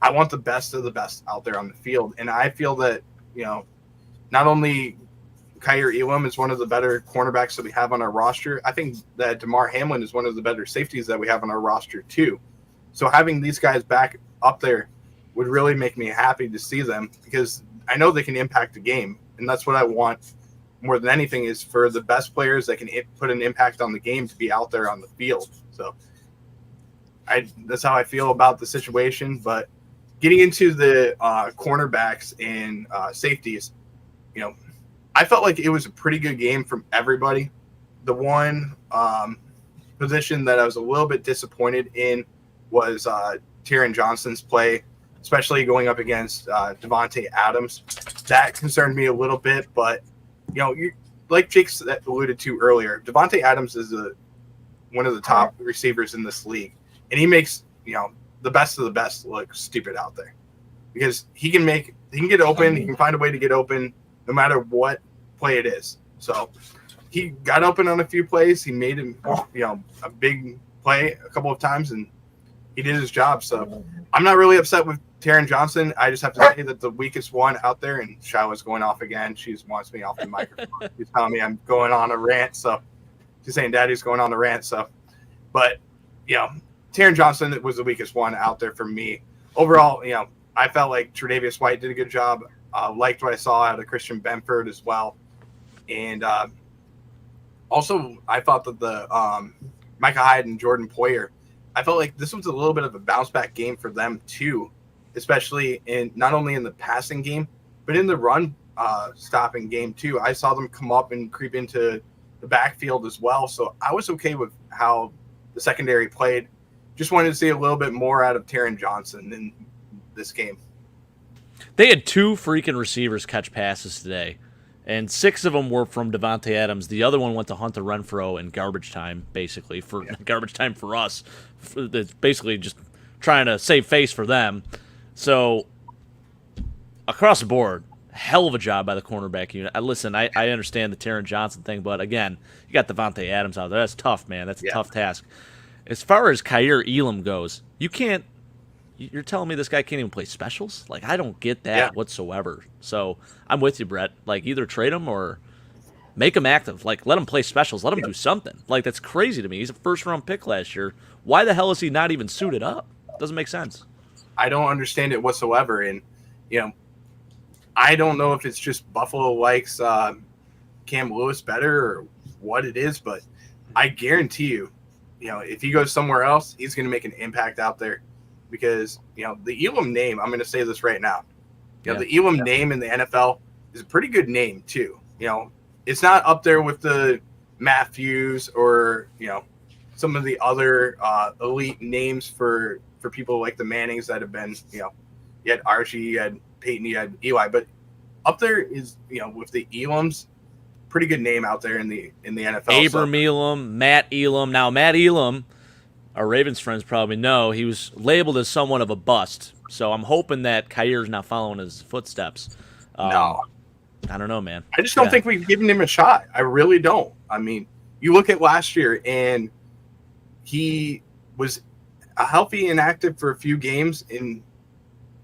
I want the best of the best out there on the field, and I feel that not only Kaiir Elam is one of the better cornerbacks that we have on our roster. I think that DeMar Hamlin is one of the better safeties that we have on our roster too. So having these guys back up there would really make me happy to see them because I know they can impact the game. And that's what I want more than anything is for the best players that can put an impact on the game to be out there on the field. So that's how I feel about the situation. But getting into the cornerbacks and safeties, I felt like it was a pretty good game from everybody. The one position that I was a little bit disappointed in was Tyron Johnson's play, especially going up against Devontae Adams. That concerned me a little bit, but you like Jake alluded to earlier, Devontae Adams is one of the top receivers in this league, and he makes the best of the best look stupid out there because he can get open, he can find a way to get open no matter what play it is. So he got open on a few plays. He made him, a big play a couple of times, and he did his job. So I'm not really upset with Taryn Johnson, I just have to say that the weakest one out there, and Shiloh's going off again. She wants me off the microphone. She's telling me I'm going on a rant, so she's saying Daddy's going on the rant. So, but Taryn Johnson was the weakest one out there for me. Overall, I felt like Tre'Davious White did a good job. Liked what I saw out of Christian Benford as well, and also I thought that the Micah Hyde and Jordan Poyer, I felt like this was a little bit of a bounce back game for them too, especially in not only in the passing game but in the run stopping game too. I saw them come up and creep into the backfield as well, so I was okay with how the secondary played. Just wanted to see a little bit more out of Taryn Johnson in this game. They had 2 freaking receivers catch passes today, and 6 of them were from Devontae Adams. The other one went to Hunter Renfrow in garbage time, basically, for garbage time for us. It's basically just trying to save face for them. So, across the board, hell of a job by the cornerback unit. Listen, I understand the Taryn Johnson thing, but again, you got Devontae Adams out there. That's tough, man. That's a tough task. As far as Kaiir Elam goes, you're telling me this guy can't even play specials? Like, I don't get that whatsoever. So I'm with you, Brett. Like, either trade him or make him active. Like, let him play specials. Let him do something. Like, that's crazy to me. He's a first-round pick last year. Why the hell is he not even suited up? Doesn't make sense. I don't understand it whatsoever. And, I don't know if it's just Buffalo likes Cam Lewis better or what it is, but I guarantee you, if he goes somewhere else, he's going to make an impact out there. Because, the Elam name, I'm going to say this right now. The Elam name in the NFL is a pretty good name, too. It's not up there with the Matthews or, some of the other elite names for people like the Mannings that have been, you had Archie, you had Peyton, you had Eli. But up there is, with the Elams, pretty good name out there in the NFL. Abram Elam, Matt Elam. Now, Matt Elam, our Ravens friends probably know, he was labeled as somewhat of a bust. So I'm hoping that Kaiir's not following his footsteps. No. I don't know, man. I just don't think we've given him a shot. I really don't. I mean, you look at last year, and he was healthy and active for a few games, and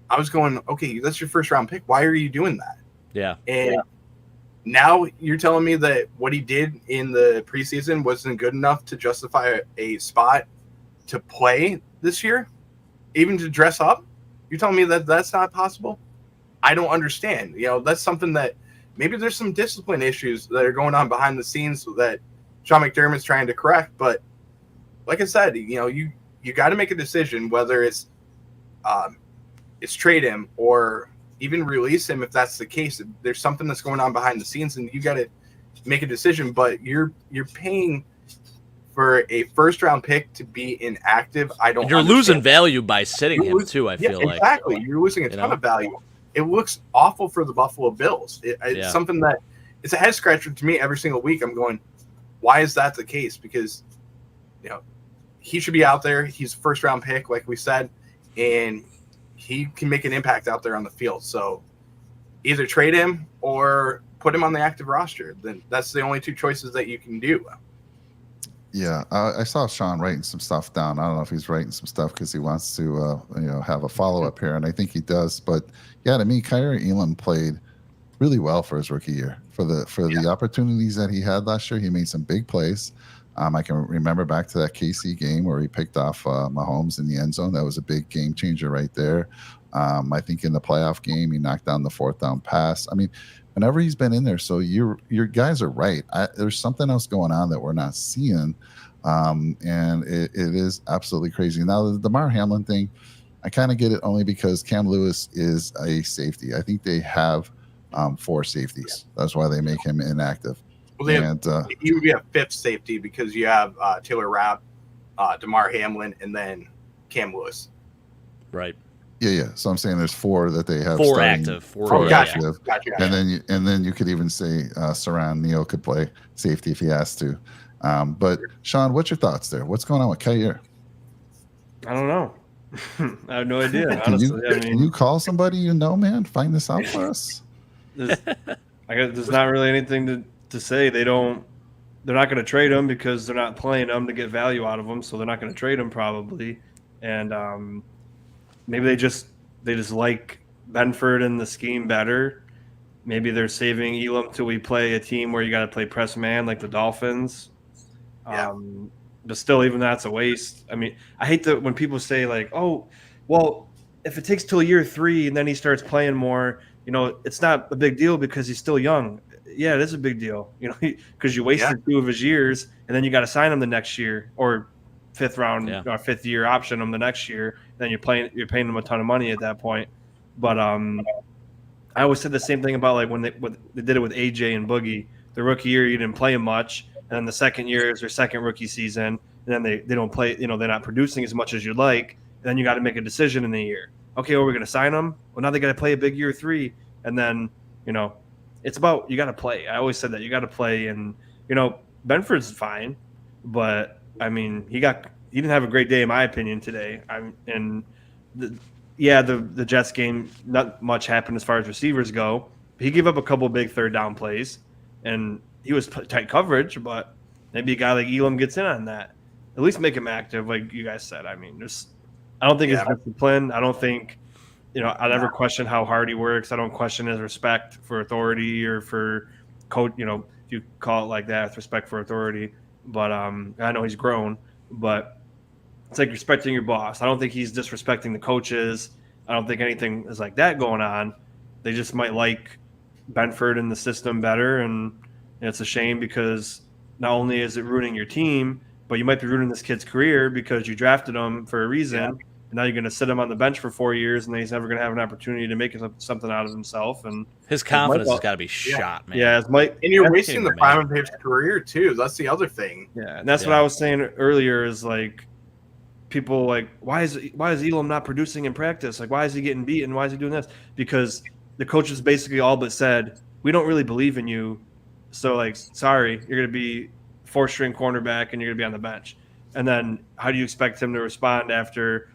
I was going, okay, that's your first-round pick. Why are you doing that? Yeah. And now you're telling me that what he did in the preseason wasn't good enough to justify a spot to play this year, even to dress up? You're telling me that that's not possible? I don't understand. That's something that maybe there's some discipline issues that are going on behind the scenes that Sean McDermott's trying to correct. But like I said, you got to make a decision whether it's trade him or even release him if that's the case. There's something that's going on behind the scenes, and you got to make a decision. But you're paying for a first-round pick to be inactive. You're losing value by sitting him too. I feel like exactly. You're losing a ton of value. It looks awful for the Buffalo Bills. It's something that it's a head scratcher to me every single week. I'm going, why is that the case? Because he should be out there. He's a first-round pick, like we said, and he can make an impact out there on the field. So either trade him or put him on the active roster. Then that's the only 2 choices that you can do. Yeah, I saw Sean writing some stuff down. I don't know if he's writing some stuff because he wants to, have a follow-up here, and I think he does. But, yeah, to me, Kaiir Elam played really well for his rookie year. For the opportunities that he had last year, he made some big plays. I can remember back to that KC game where he picked off Mahomes in the end zone. That was a big game changer right there. I think in the playoff game, he knocked down the 4th down pass. I mean, whenever he's been in there, so your guys are right. There's something else going on that we're not seeing, and it is absolutely crazy. Now, the Damar Hamlin thing, I kind of get it only because Cam Lewis is a safety. I think they have 4 safeties. That's why they make him inactive. Well, he would be a 5th safety because you have Taylor Rapp, Damar Hamlin, and then Cam Lewis. Right. Yeah. So I'm saying there's 4 that they have 4 active. 4 active. Gotcha. And then you could even say Saran Neal could play safety if he has to. But Sean, what's your thoughts there? What's going on with Kaiir? I don't know. I have no idea. Honestly, can you call somebody man? Find this out for us. There's not really anything to say. They're not going to trade him because they're not playing him to get value out of him, so they're not going to trade him probably. And maybe they just they just like Benford and the scheme better. Maybe they're saving Elam till we play a team where you got to play press man like the Dolphins. Yeah. But still, even that's a waste. I mean, I hate that when people say like, "Oh, well, if it takes till year 3 and then he starts playing more, it's not a big deal because he's still young." Yeah, it is a big deal, because you wasted 2 of his years, and then you got to sign him the next year or fifth round or 5th year option him the next year. Then you're paying him a ton of money at that point. But I always said the same thing about like when they did it with AJ and Boogie. The rookie year, you didn't play him much, and then the second year is their second rookie season, and then they don't play. They're not producing as much as you'd like. And then you got to make a decision in the year. Okay, well, we're going to sign them. Well, now they got to play a big year 3, and then it's about you got to play. I always said that you got to play, and Benford's fine, but I mean he didn't have a great day in my opinion today. The Jets game, not much happened as far as receivers go. He gave up a couple big third down plays, and he was tight coverage, but maybe a guy like Elam gets in on that. At least make him active, like you guys said. I mean, I don't think it's discipline. I don't think, I never question how hard he works. I don't question his respect for authority or for coach, if you call it like that, with respect for authority. But I know he's grown, but it's like respecting your boss. I don't think he's disrespecting the coaches. I don't think anything is like that going on. They just might like Benford and the system better, and it's a shame because not only is it ruining your team, but you might be ruining this kid's career because you drafted him for a reason, and now you're going to sit him on the bench for 4 years, and then he's never going to have an opportunity to make something out of himself. And his confidence has got to be shot, man. Yeah, and you're wasting the prime of his career too. That's the other thing. Yeah, and that's what I was saying earlier. Is like people like, why is Elam not producing in practice? Like, why is he getting beaten? Why is he doing this? Because the coaches basically all but said, we don't really believe in you. So, like, sorry, you're going to be 4th-string cornerback and you're going to be on the bench. And then how do you expect him to respond after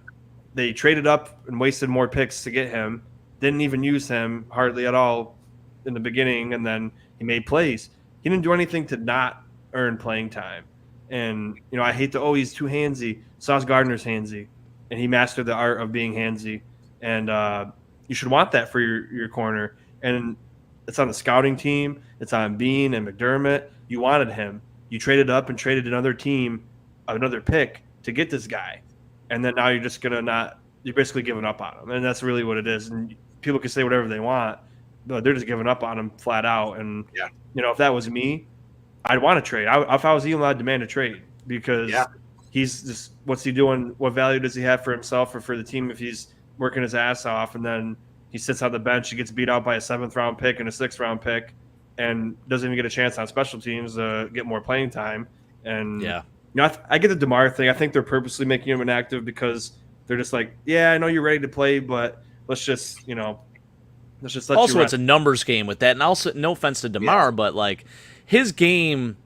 they traded up and wasted more picks to get him, didn't even use him hardly at all in the beginning, and then he made plays. He didn't do anything to not earn playing time. And, I hate he's too handsy. Sauce Gardner's handsy, and he mastered the art of being handsy. And you should want that for your corner. And it's on the scouting team. It's on Bean and McDermott. You wanted him. You traded up and traded another team, another pick to get this guy. And then now you're just going to you're basically giving up on him. And that's really what it is. And people can say whatever they want, but they're just giving up on him flat out. And, if that was me, I'd want to trade. If I was Elam, I'd demand a trade because he's just, what's he doing? What value does he have for himself or for the team if he's working his ass off and then he sits on the bench, he gets beat out by a 7th-round pick and a 6th-round pick and doesn't even get a chance on special teams to get more playing time. And, I get the DeMar thing. I think they're purposely making him inactive because they're just like, I know you're ready to play, but let's just let also, you it's a numbers game with that. And also, no offense to DeMar, but, like, his game,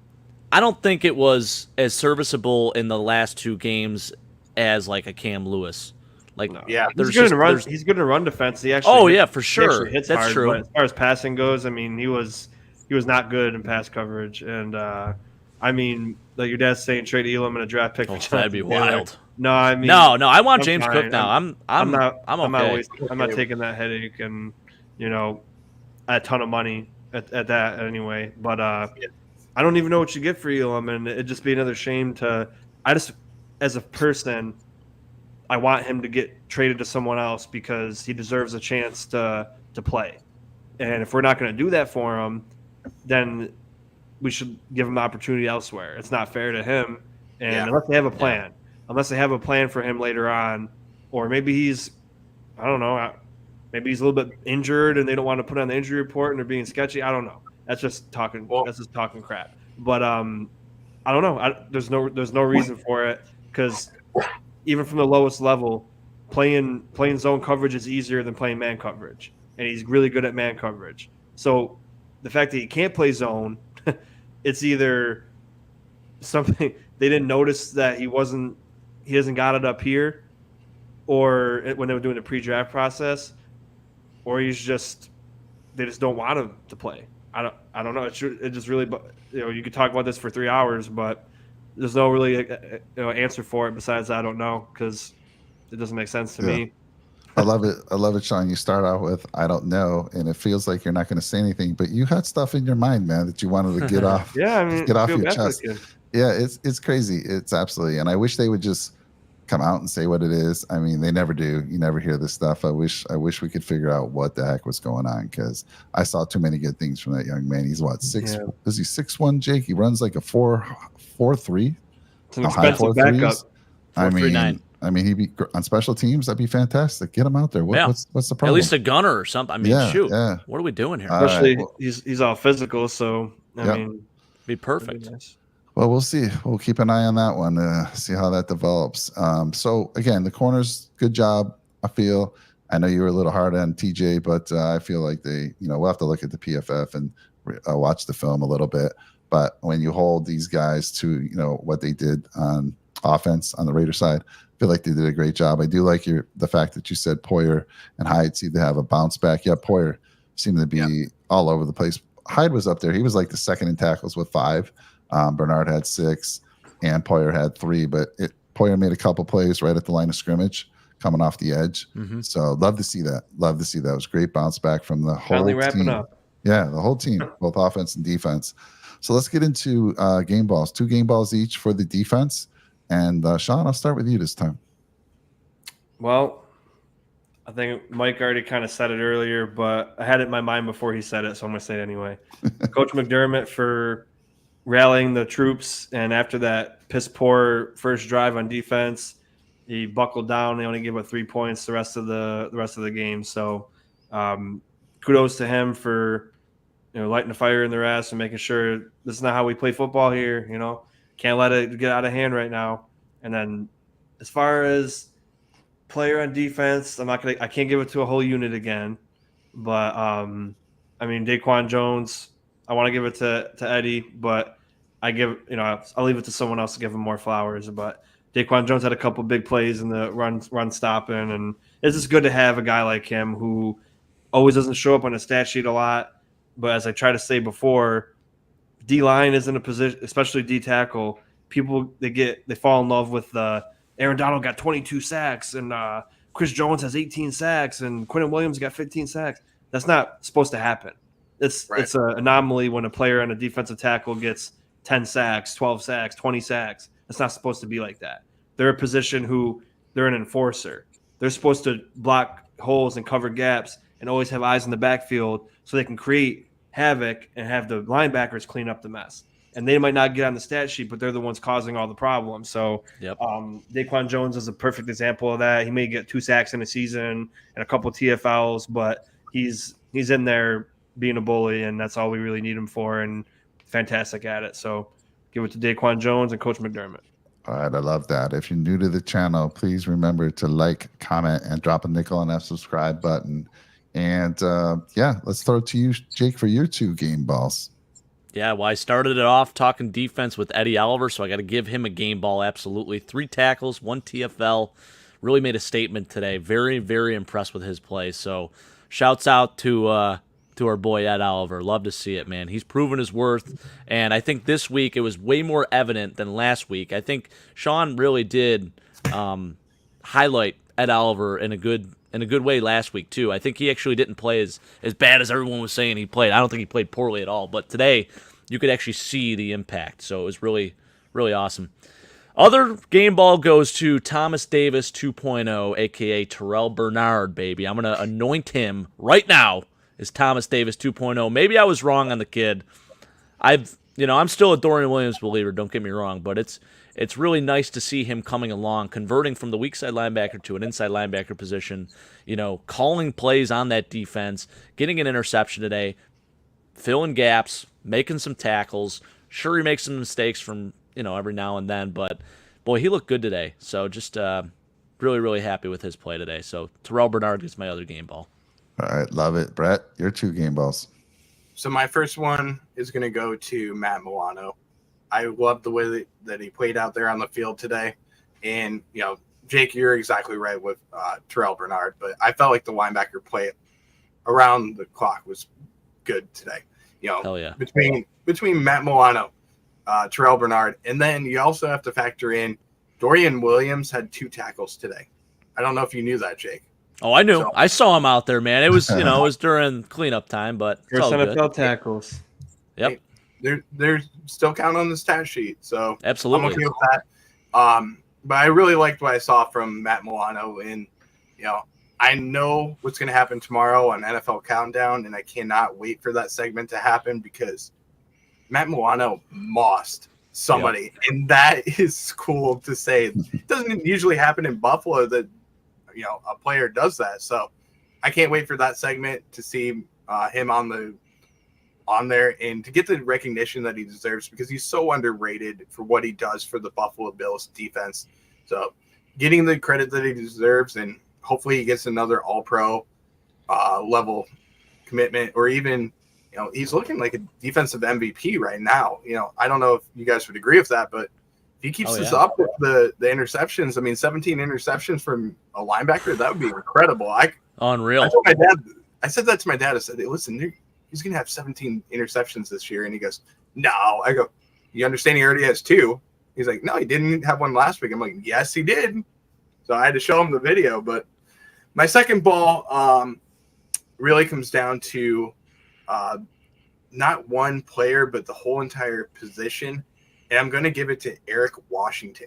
I don't think it was as serviceable in the last 2 games as like a Cam Lewis. Like, he's good to run. He's good to run defense. He actually, for sure, hits that's hard, true. But as far as passing goes, I mean, he was not good in pass coverage. And I mean, like your dad's saying, trade Elam and a draft pick. That'd be wild. No, I mean, no. I want James fine. Cook now. I'm okay. I'm not taking that headache and a ton of money at that anyway. But I don't even know what you get for Elam, and it'd just be another shame to. As a person, I want him to get traded to someone else because he deserves a chance to play. And if we're not going to do that for him, then we should give him the opportunity elsewhere. It's not fair to him, and unless they have a plan, for him later on, or maybe he's, I don't know, maybe he's a little bit injured and they don't want to put on the injury report and they're being sketchy. I don't know. That's just talking. That's just talking crap. But I don't know. There's no reason for it because even from the lowest level, playing zone coverage is easier than playing man coverage, and he's really good at man coverage. So the fact that he can't play zone, it's either something they didn't notice that he hasn't got it up here, or when they were doing the pre-draft process, or they just don't want him to play. I don't know. It just really, you could talk about this for 3 hours, but there's no really answer for it besides I don't know because it doesn't make sense to me. I love it. I love it, Sean. You start out with "I don't know," and it feels like you're not going to say anything, but you had stuff in your mind, man, that you wanted to get off, Yeah, I mean, get I off feel your bad for the chest. kid. Yeah, it's crazy. It's absolutely, and I wish they would just come out and say what it is. I mean, they never do. You never hear this stuff. I wish we could figure out what the heck was going on, because I saw too many good things from that young man. He's what, six? Yeah. Is he 6'1", Jake? He runs like a 4.43. It's an How high expensive 4.3s? backup. I 4.39. mean, he'd be on special teams. That'd be fantastic. Get him out there. Yeah. What's the At problem? least a gunner or something. I mean, Yeah, shoot. yeah. What are we doing here? All right, Especially well, he's all physical, so I Yep. mean, Be it'd perfect. be nice. Well, we'll see. We'll keep an eye on that one. See how that develops. So again, the corners, good job. I feel. I know you were a little hard on TJ, but I feel like we'll have to look at the PFF and watch the film a little bit. But when you hold these guys to what they did on offense on the Raider side, I feel like they did a great job. I do like the fact that you said Poyer and Hyde seemed to have a bounce back. Yeah, Poyer seemed to be all over the place. Hyde was up there. He was like the second in tackles with 5. Bernard had 6, and Poyer had 3. But Poyer made a couple plays right at the line of scrimmage, coming off the edge. Mm-hmm. So love to see that. Love to see that. It was a great bounce back from the whole Finally wrapping team. up. Yeah, the whole team, both offense and defense. So let's get into game balls. 2 game balls each for the defense. And Sean, I'll start with you this time. Well, I think Mike already kind of said it earlier, but I had it in my mind before he said it, so I'm going to say it anyway. Coach McDermott for rallying the troops, and after that piss poor first drive on defense, he buckled down. They only gave up 3 points the rest of the game. So kudos to him for lighting the fire in their ass and making sure this is not how we play football here. Can't let it get out of hand right now. And then as far as player on defense, I can't give it to a whole unit again, but Daquan Jones, I want to give it to Eddie, but I'll leave it to someone else to give him more flowers. But Daquan Jones had a couple big plays in the run stopping, and it's just good to have a guy like him who always doesn't show up on a stat sheet a lot. But as I try to say before, D line is in a position, especially D tackle. People they fall in love with Aaron Donald got 22 sacks, and Chris Jones has 18 sacks, and Quentin Williams got 15 sacks. That's not supposed to happen. It's an anomaly when a player on a defensive tackle gets 10 sacks, 12 sacks, 20 sacks. It's not supposed to be like that. They're a position they're an enforcer. They're supposed to block holes and cover gaps and always have eyes in the backfield so they can create havoc and have the linebackers clean up the mess. And they might not get on the stat sheet, but they're the ones causing all the problems. So Daquan Jones is a perfect example of that. He may get 2 sacks in a season and a couple TFLs, but he's in there being a bully, and that's all we really need him for, and fantastic at it. So give it to Daquan Jones and Coach McDermott. All right, I love that. If you're new to the channel, please remember to like, comment, and drop a nickel on that subscribe button. And let's throw it to you, Jake, for your 2 game balls. Yeah, well, I started it off talking defense with Eddie Oliver, so I got to give him a game ball, absolutely. 3 tackles, 1 TFL. Really made a statement today. Very, very impressed with his play. So shouts out to our boy Ed Oliver. Love to see it, man. He's proven his worth, and I think this week it was way more evident than last week. I think Sean really did highlight Ed Oliver in a good way last week too. I think he actually didn't play as bad as everyone was saying he played. I don't think he played poorly at all, but today you could actually see the impact. So it was really, really awesome. Other game ball goes to Thomas Davis 2.0, aka Terrell Bernard, baby. I'm gonna anoint him right now as Thomas Davis 2.0. Maybe I was wrong on the kid. I'm still a Dorian Williams believer, don't get me wrong, but it's really nice to see him coming along, converting from the weak side linebacker to an inside linebacker position, calling plays on that defense, getting an interception today, filling gaps, making some tackles. Sure, he makes some mistakes from, every now and then, but boy, he looked good today. So just really, really happy with his play today. So Terrell Bernard gets my other game ball. All right, love it. Brett, your 2 game balls. So my first one is going to go to Matt Milano. I love the way that he played out there on the field today. And, Jake, you're exactly right with Terrell Bernard, but I felt like the linebacker play around the clock was good today. Hell yeah. Between Matt Milano, Terrell Bernard, and then you also have to factor in Dorian Williams had 2 tackles today. I don't know if you knew that, Jake. Oh, I knew. So, I saw him out there, man. It was, it was during cleanup time, but it's First all good. NFL tackles. Yep, they're still counting on the stat sheet. So I'm absolutely. okay with that. But I really liked what I saw from Matt Milano. And, I know what's going to happen tomorrow on NFL Countdown, and I cannot wait for that segment to happen because Matt Milano mossed somebody, and that is cool to say. It doesn't usually happen in Buffalo that a player does that. So I can't wait for that segment to see him on there and to get the recognition that he deserves because he's so underrated for what he does for the Buffalo Bills defense. So getting the credit that he deserves, and hopefully he gets another All-Pro level commitment, or even he's looking like a defensive MVP right now. I don't know if you guys would agree with that, but if he keeps this up with the interceptions, 17 interceptions from a linebacker, that would be incredible. Unreal. I told my dad, I said that to my dad. I said, hey, listen, he's going to have 17 interceptions this year. And he goes, no. I go, you understand he already has 2? He's like, no, he didn't have one last week. I'm like, yes, he did. So I had to show him the video. But my second ball really comes down to not one player, but the whole entire position. And I'm going to give it to Eric Washington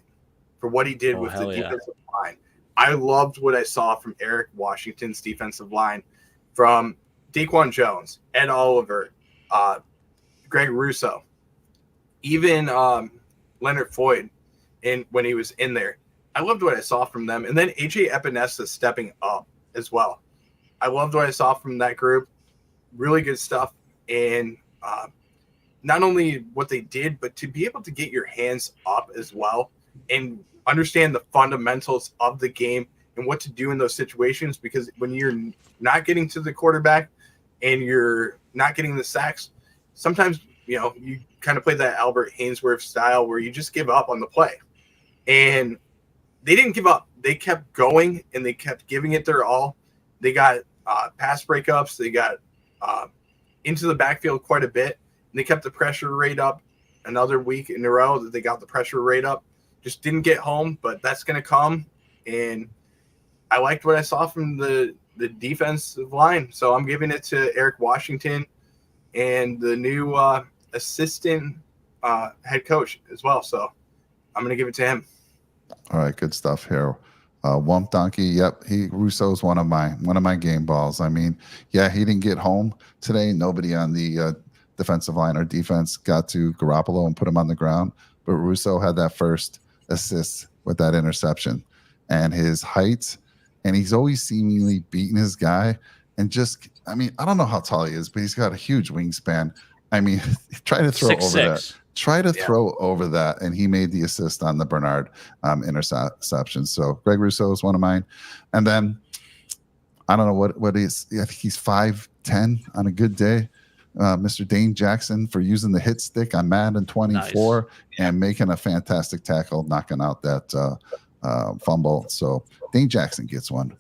for what he did with the defensive line. I loved what I saw from Eric Washington's defensive line, from Daquan Jones, Ed Oliver, Greg Russo, even Leonard Floyd when he was in there. I loved what I saw from them. And then AJ Epinesa stepping up as well. I loved what I saw from that group. Really good stuff. And not only what they did, but to be able to get your hands up as well and understand the fundamentals of the game and what to do in those situations. Because when you're not getting to the quarterback and you're not getting the sacks, sometimes, you kind of play that Albert Hainsworth style where you just give up on the play. And they didn't give up. They kept going and they kept giving it their all. They got pass breakups. They got into the backfield quite a bit. And they kept the pressure rate up another week in a row that they got the pressure rate up. Just didn't get home, but that's going to come. And I liked what I saw from the defensive line. So I'm giving it to Eric Washington and the new assistant head coach as well. So I'm going to give it to him. All right, good stuff here. Wump Donkey, yep, Russo's one of my game balls. He didn't get home today. Nobody on the defensive line or defense got to Garoppolo and put him on the ground, but Russo had that first assist with that interception, and his height, and he's always seemingly beating his guy. And I don't know how tall he is, but he's got a huge wingspan. Try to throw 6'6". over that. Try to throw over that, and he made the assist on the Bernard interception. So Greg Russo is one of mine. And then I don't know what is. I think he's 5'10" on a good day. Mr. Dane Jackson for using the hit stick on Madden 24 and making a fantastic tackle, knocking out that fumble. So Dane Jackson gets one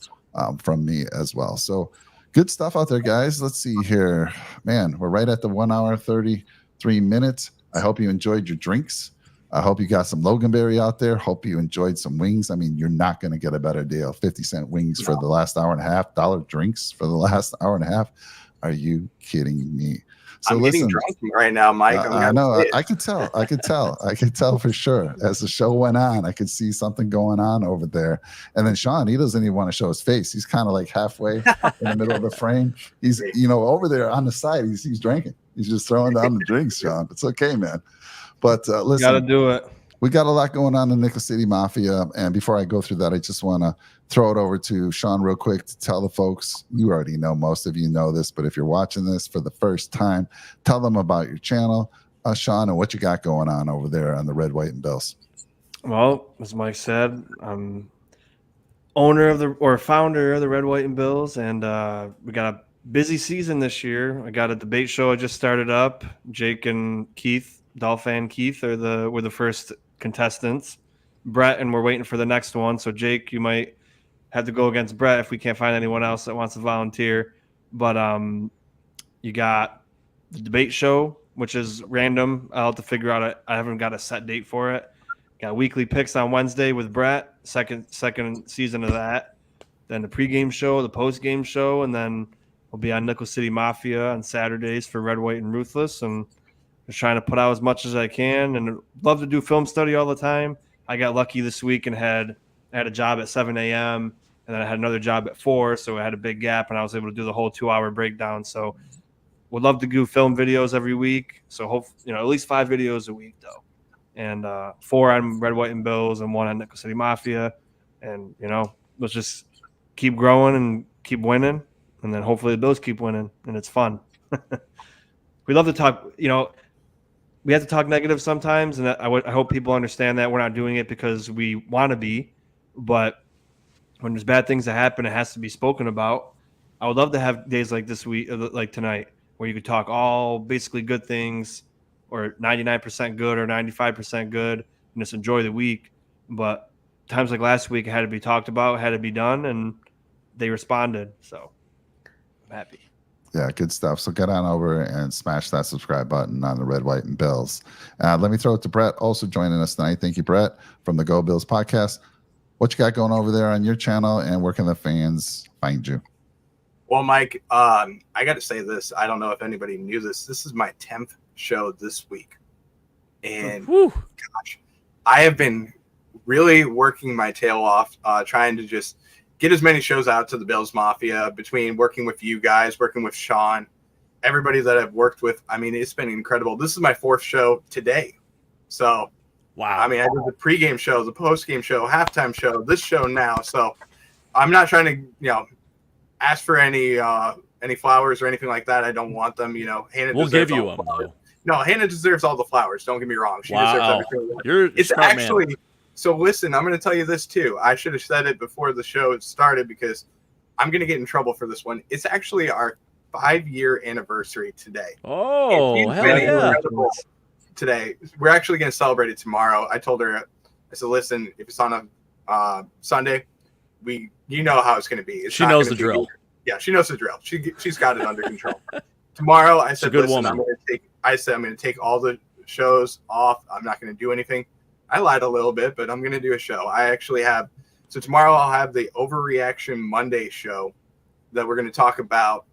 from me as well. So good stuff out there, guys. Let's see here. Man, we're right at the 1 hour, 33 minutes. I hope you enjoyed your drinks. I hope you got some Loganberry out there. Hope you enjoyed some wings. You're not going to get a better deal. 50-cent wings for the last hour and a half, $1 drinks for the last hour and a half. Are you kidding me? So I'm getting drunk right now, Mike. I know. I could tell. I could tell for sure. As the show went on, I could see something going on over there. And then Sean, he doesn't even want to show his face. He's kind of like halfway in the middle of the frame. He's, over there on the side. He's drinking. He's just throwing down the drinks, Sean. It's okay, man. But listen, got to do it. We got a lot going on in Nickel City Mafia. And before I go through that, I just want to throw it over to Sean real quick to tell the folks, you already know, most of you know this, but if you're watching this for the first time, tell them about your channel, Sean, and what you got going on over there on the Red, White, and Bills. Well, as Mike said, I'm founder of the Red, White, and Bills, and we got a busy season this year. I got a debate show I just started up. Jake and Keith, Dolphin Keith, were the first contestants. Brett, and we're waiting for the next one. So Jake, you might have to go against Brett if we can't find anyone else that wants to volunteer. But you got the debate show, which is random. I'll have to figure out. I haven't got a set date for it. Got weekly picks on Wednesday with Brett. Second season of that. then the pregame show, the postgame show, and then we'll be on Nickel City Mafia on Saturdays for Red, White, and Ruthless, and just trying to put out as much as I can. And love to do film study all the time. I got lucky this week and had a job at 7 a.m. and then I had another job at 4, so I had a big gap, and I was able to do the whole 2-hour breakdown. So would love to do film videos every week. So hope at least 5 videos a week though, and 4 on Red, White, and Bills, and 1 on Nickel City Mafia, and let's just keep growing and keep winning, and then hopefully the Bills keep winning, and it's fun. We love to talk. We have to talk negative sometimes, and I hope people understand that we're not doing it because we want to be, but when there's bad things that happen, it has to be spoken about. I would love to have days like this week, like tonight, where you could talk all basically good things, or 99% good or 95% good, and just enjoy the week. But times like last week, it had to be talked about, had to be done, and they responded. So I'm happy. Yeah, good stuff. So get on over and smash that subscribe button on the Red, White, and Bills. Let me throw it to Brett, also joining us tonight. Thank you, Brett, from the Go Bills podcast. What you got going over there on your channel, and where can the fans find you? Well, Mike, I got to say this. I don't know if anybody knew this. This is my 10th show this week. And gosh, I have been really working my tail off, trying to just get as many shows out to the Bills Mafia, between working with you guys, working with Sean, everybody that I've worked with. I mean, it's been incredible. This is my 4th show today. So, wow. I mean, I did the pregame show, the postgame show, halftime show, this show now. So I'm not trying to, ask for any flowers or anything like that. I don't want them. Hannah we'll give you them though. No, Hannah deserves all the flowers. Don't get me wrong. She deserves everything. It's smart, actually man. So listen, I'm going to tell you this too. I should have said it before the show started because I'm going to get in trouble for this one. It's actually our 5-year anniversary today. Oh, hell yeah. Today. We're actually going to celebrate it tomorrow. I told her, I said, listen, if it's on a Sunday, you know how it's going to be. She knows the drill. Yeah, she knows the drill. She's got it under control. Tomorrow, I said, listen, I'm going to take all the shows off. I'm not going to do anything. I lied a little bit, but I'm going to do a show. I actually have, so tomorrow I'll have the Overreaction Monday show that we're going to talk about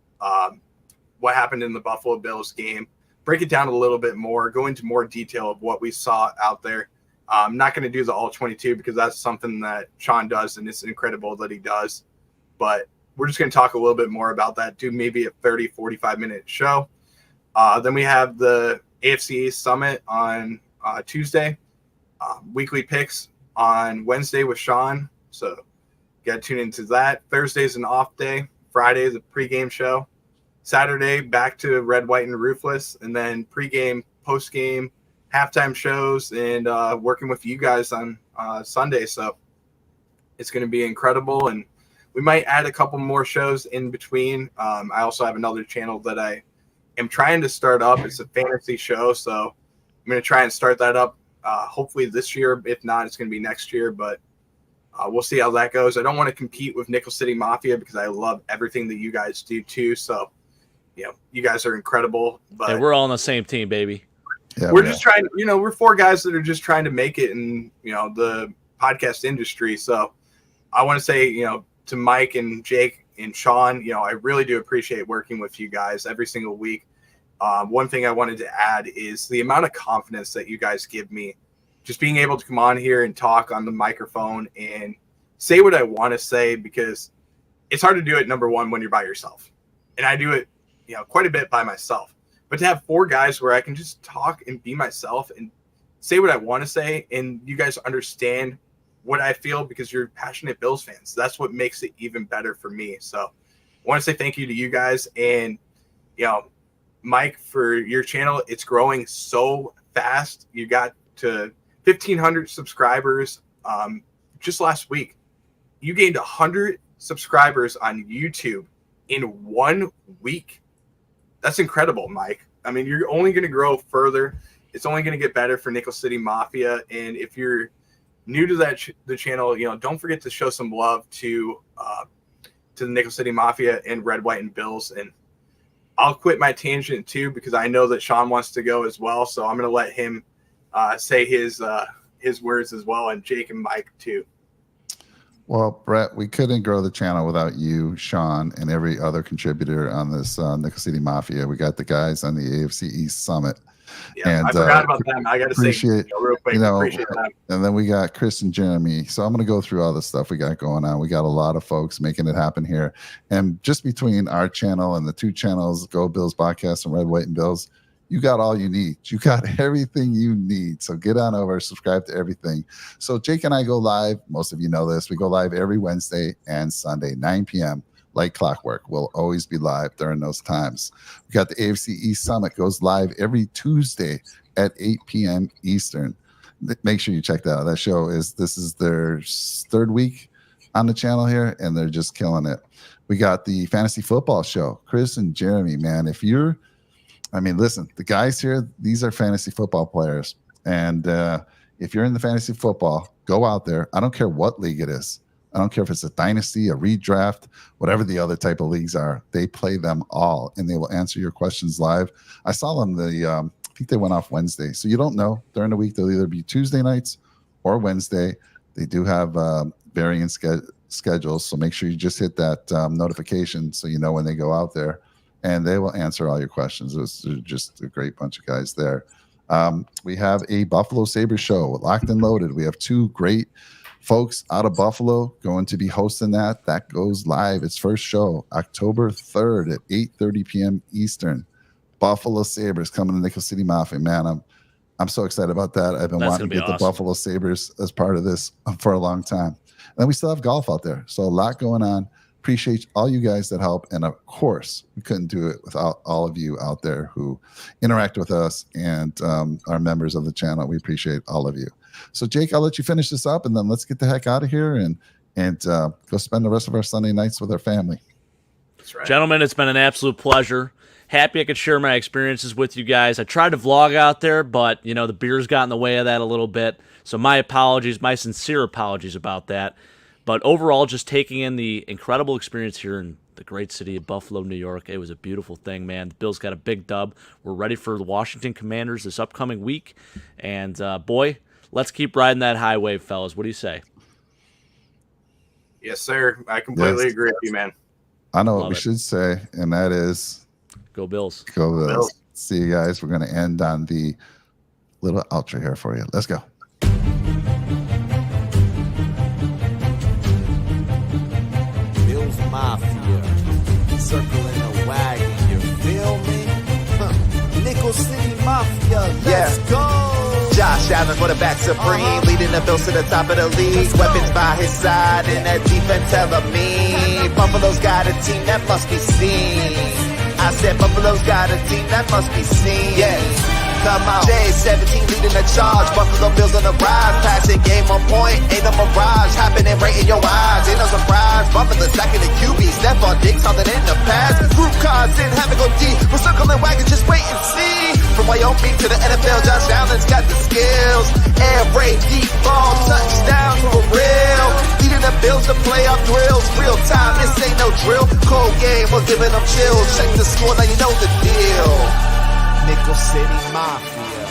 what happened in the Buffalo Bills game, break it down a little bit more, go into more detail of what we saw out there. I'm not going to do the all 22 because that's something that Sean does, and it's incredible that he does. But we're just going to talk a little bit more about that, do maybe a 30, 45-minute show. Then we have the AFC Summit on Tuesday. Weekly picks on Wednesday with Sean, so you got to tune into that. Thursday's an off day. Friday's a pregame show. Saturday back to Red, White, and Ruthless, and then pregame, postgame, halftime shows, and working with you guys on Sunday. So it's going to be incredible, and we might add a couple more shows in between. I also have another channel that I am trying to start up. It's a fantasy show, so I'm going to try and start that up. Hopefully this year. If not, it's going to be next year, but we'll see how that goes. I don't want to compete with Nickel City Mafia because I love everything that you guys do too. So, you guys are incredible. But hey, we're all on the same team, baby. Yeah, we're just trying, we're 4 guys that are just trying to make it in, the podcast industry. So I want to say, to Mike and Jake and Sean, I really do appreciate working with you guys every single week. One thing I wanted to add is the amount of confidence that you guys give me, just being able to come on here and talk on the microphone and say what I want to say, because it's hard to do it, number one, when you're by yourself. And I do it, quite a bit by myself. But to have 4 guys where I can just talk and be myself and say what I want to say, and you guys understand what I feel because you're passionate Bills fans. That's what makes it even better for me. So I want to say thank you to you guys. And, Mike, for your channel, it's growing so fast. You got to 1,500 subscribers just last week. You gained 100 subscribers on YouTube in 1 week. That's incredible, Mike. I mean, you're only going to grow further. It's only going to get better for Nickel City Mafia. And if you're new to the channel, don't forget to show some love to the Nickel City Mafia and Red, White, and Bills. And I'll quit my tangent too, because I know that Sean wants to go as well. So I'm going to let him say his words as well, and Jake and Mike too. Well, Brett, we couldn't grow the channel without you, Sean, and every other contributor on this Nickel City Mafia. We got the guys on the AFC East Summit. Yeah, And I forgot about them. I got to say, real quick, appreciate that. And then we got Chris and Jeremy. So I'm going to go through all the stuff we got going on. We got a lot of folks making it happen here. And just between our channel and the two channels, Go Bills Podcast and Red, White, and Bills, you got all you need. You got everything you need. So get on over, subscribe to everything. So Jake and I go live. Most of you know this. We go live every Wednesday and Sunday, 9 p.m. like clockwork. We'll always be live during those times. We got the AFC East Summit goes live every Tuesday at 8 p.m. Eastern. Make sure you check that out. This is their third week on the channel here, and they're just killing it. We got the fantasy football show. Chris and Jeremy, man, listen, the guys here, these are fantasy football players. And if you're in the fantasy football, go out there. I don't care what league it is. I don't care if it's a dynasty, a redraft, whatever the other type of leagues are. They play them all, and they will answer your questions live. I saw them I think they went off Wednesday. So you don't know. During the week, they'll either be Tuesday nights or Wednesday. They do have varying schedules. So make sure you just hit that notification so you know when they go out there. And they will answer all your questions. It's just a great bunch of guys there. We have a Buffalo Sabres show, Locked and Loaded. We have two great folks out of Buffalo going to be hosting that. That goes live. Its first show, October 3rd at 8:30 p.m. Eastern. Buffalo Sabres coming to Nickel City Mafia. Man, I'm so excited about that. I've been wanting to get the Buffalo Sabres as part of this for a long time. And then we still have golf out there. So a lot going on. Appreciate all you guys that help. And of course, we couldn't do it without all of you out there who interact with us and are members of the channel. We appreciate all of you. So Jake, I'll let you finish this up and then let's get the heck out of here and go spend the rest of our Sunday nights with our family. That's right. Gentlemen, it's been an absolute pleasure. Happy I could share my experiences with you guys. I tried to vlog out there, but the beers got in the way of that a little bit. So my apologies, my sincere apologies about that. But overall, just taking in the incredible experience here in the great city of Buffalo, New York. It was a beautiful thing, man. The Bills got a big dub. We're ready for the Washington Commanders this upcoming week. And, boy, let's keep riding that high wave, fellas. What do you say? Yes, sir. I completely agree with you, man. I know what we should say, and that is... Go Bills. Go Bills. See you guys. We're going to end on the little outro here for you. Let's go. Mafia, circling a wagon, you feel me? Nickel City Mafia, let's go! Josh Allen for the back supreme, leading the Bills to the top of the league. Weapons by his side, and that defense hella mean. Buffalo's got a team that must be seen. I said Buffalo's got a team that must be seen. Yeah. Come on. J17 leading the charge. Buffalo Bills on the rise. Passing game on point. Ain't no mirage. Happening right in your eyes. Ain't no surprise. Buffalo stacking the QB. Stephon Diggs holding in the pass. Group cards in. Have it go deep. We're circling wagon. Just wait and see. From Wyoming to the NFL. Josh Allen's got the skills. Air raid. Deep ball. Touchdown for real. Leading the Bills to playoff drills. Real time. This ain't no drill. Cold game. We're giving them chills. Check the score. Now you know the deal. Nickel City Mafia.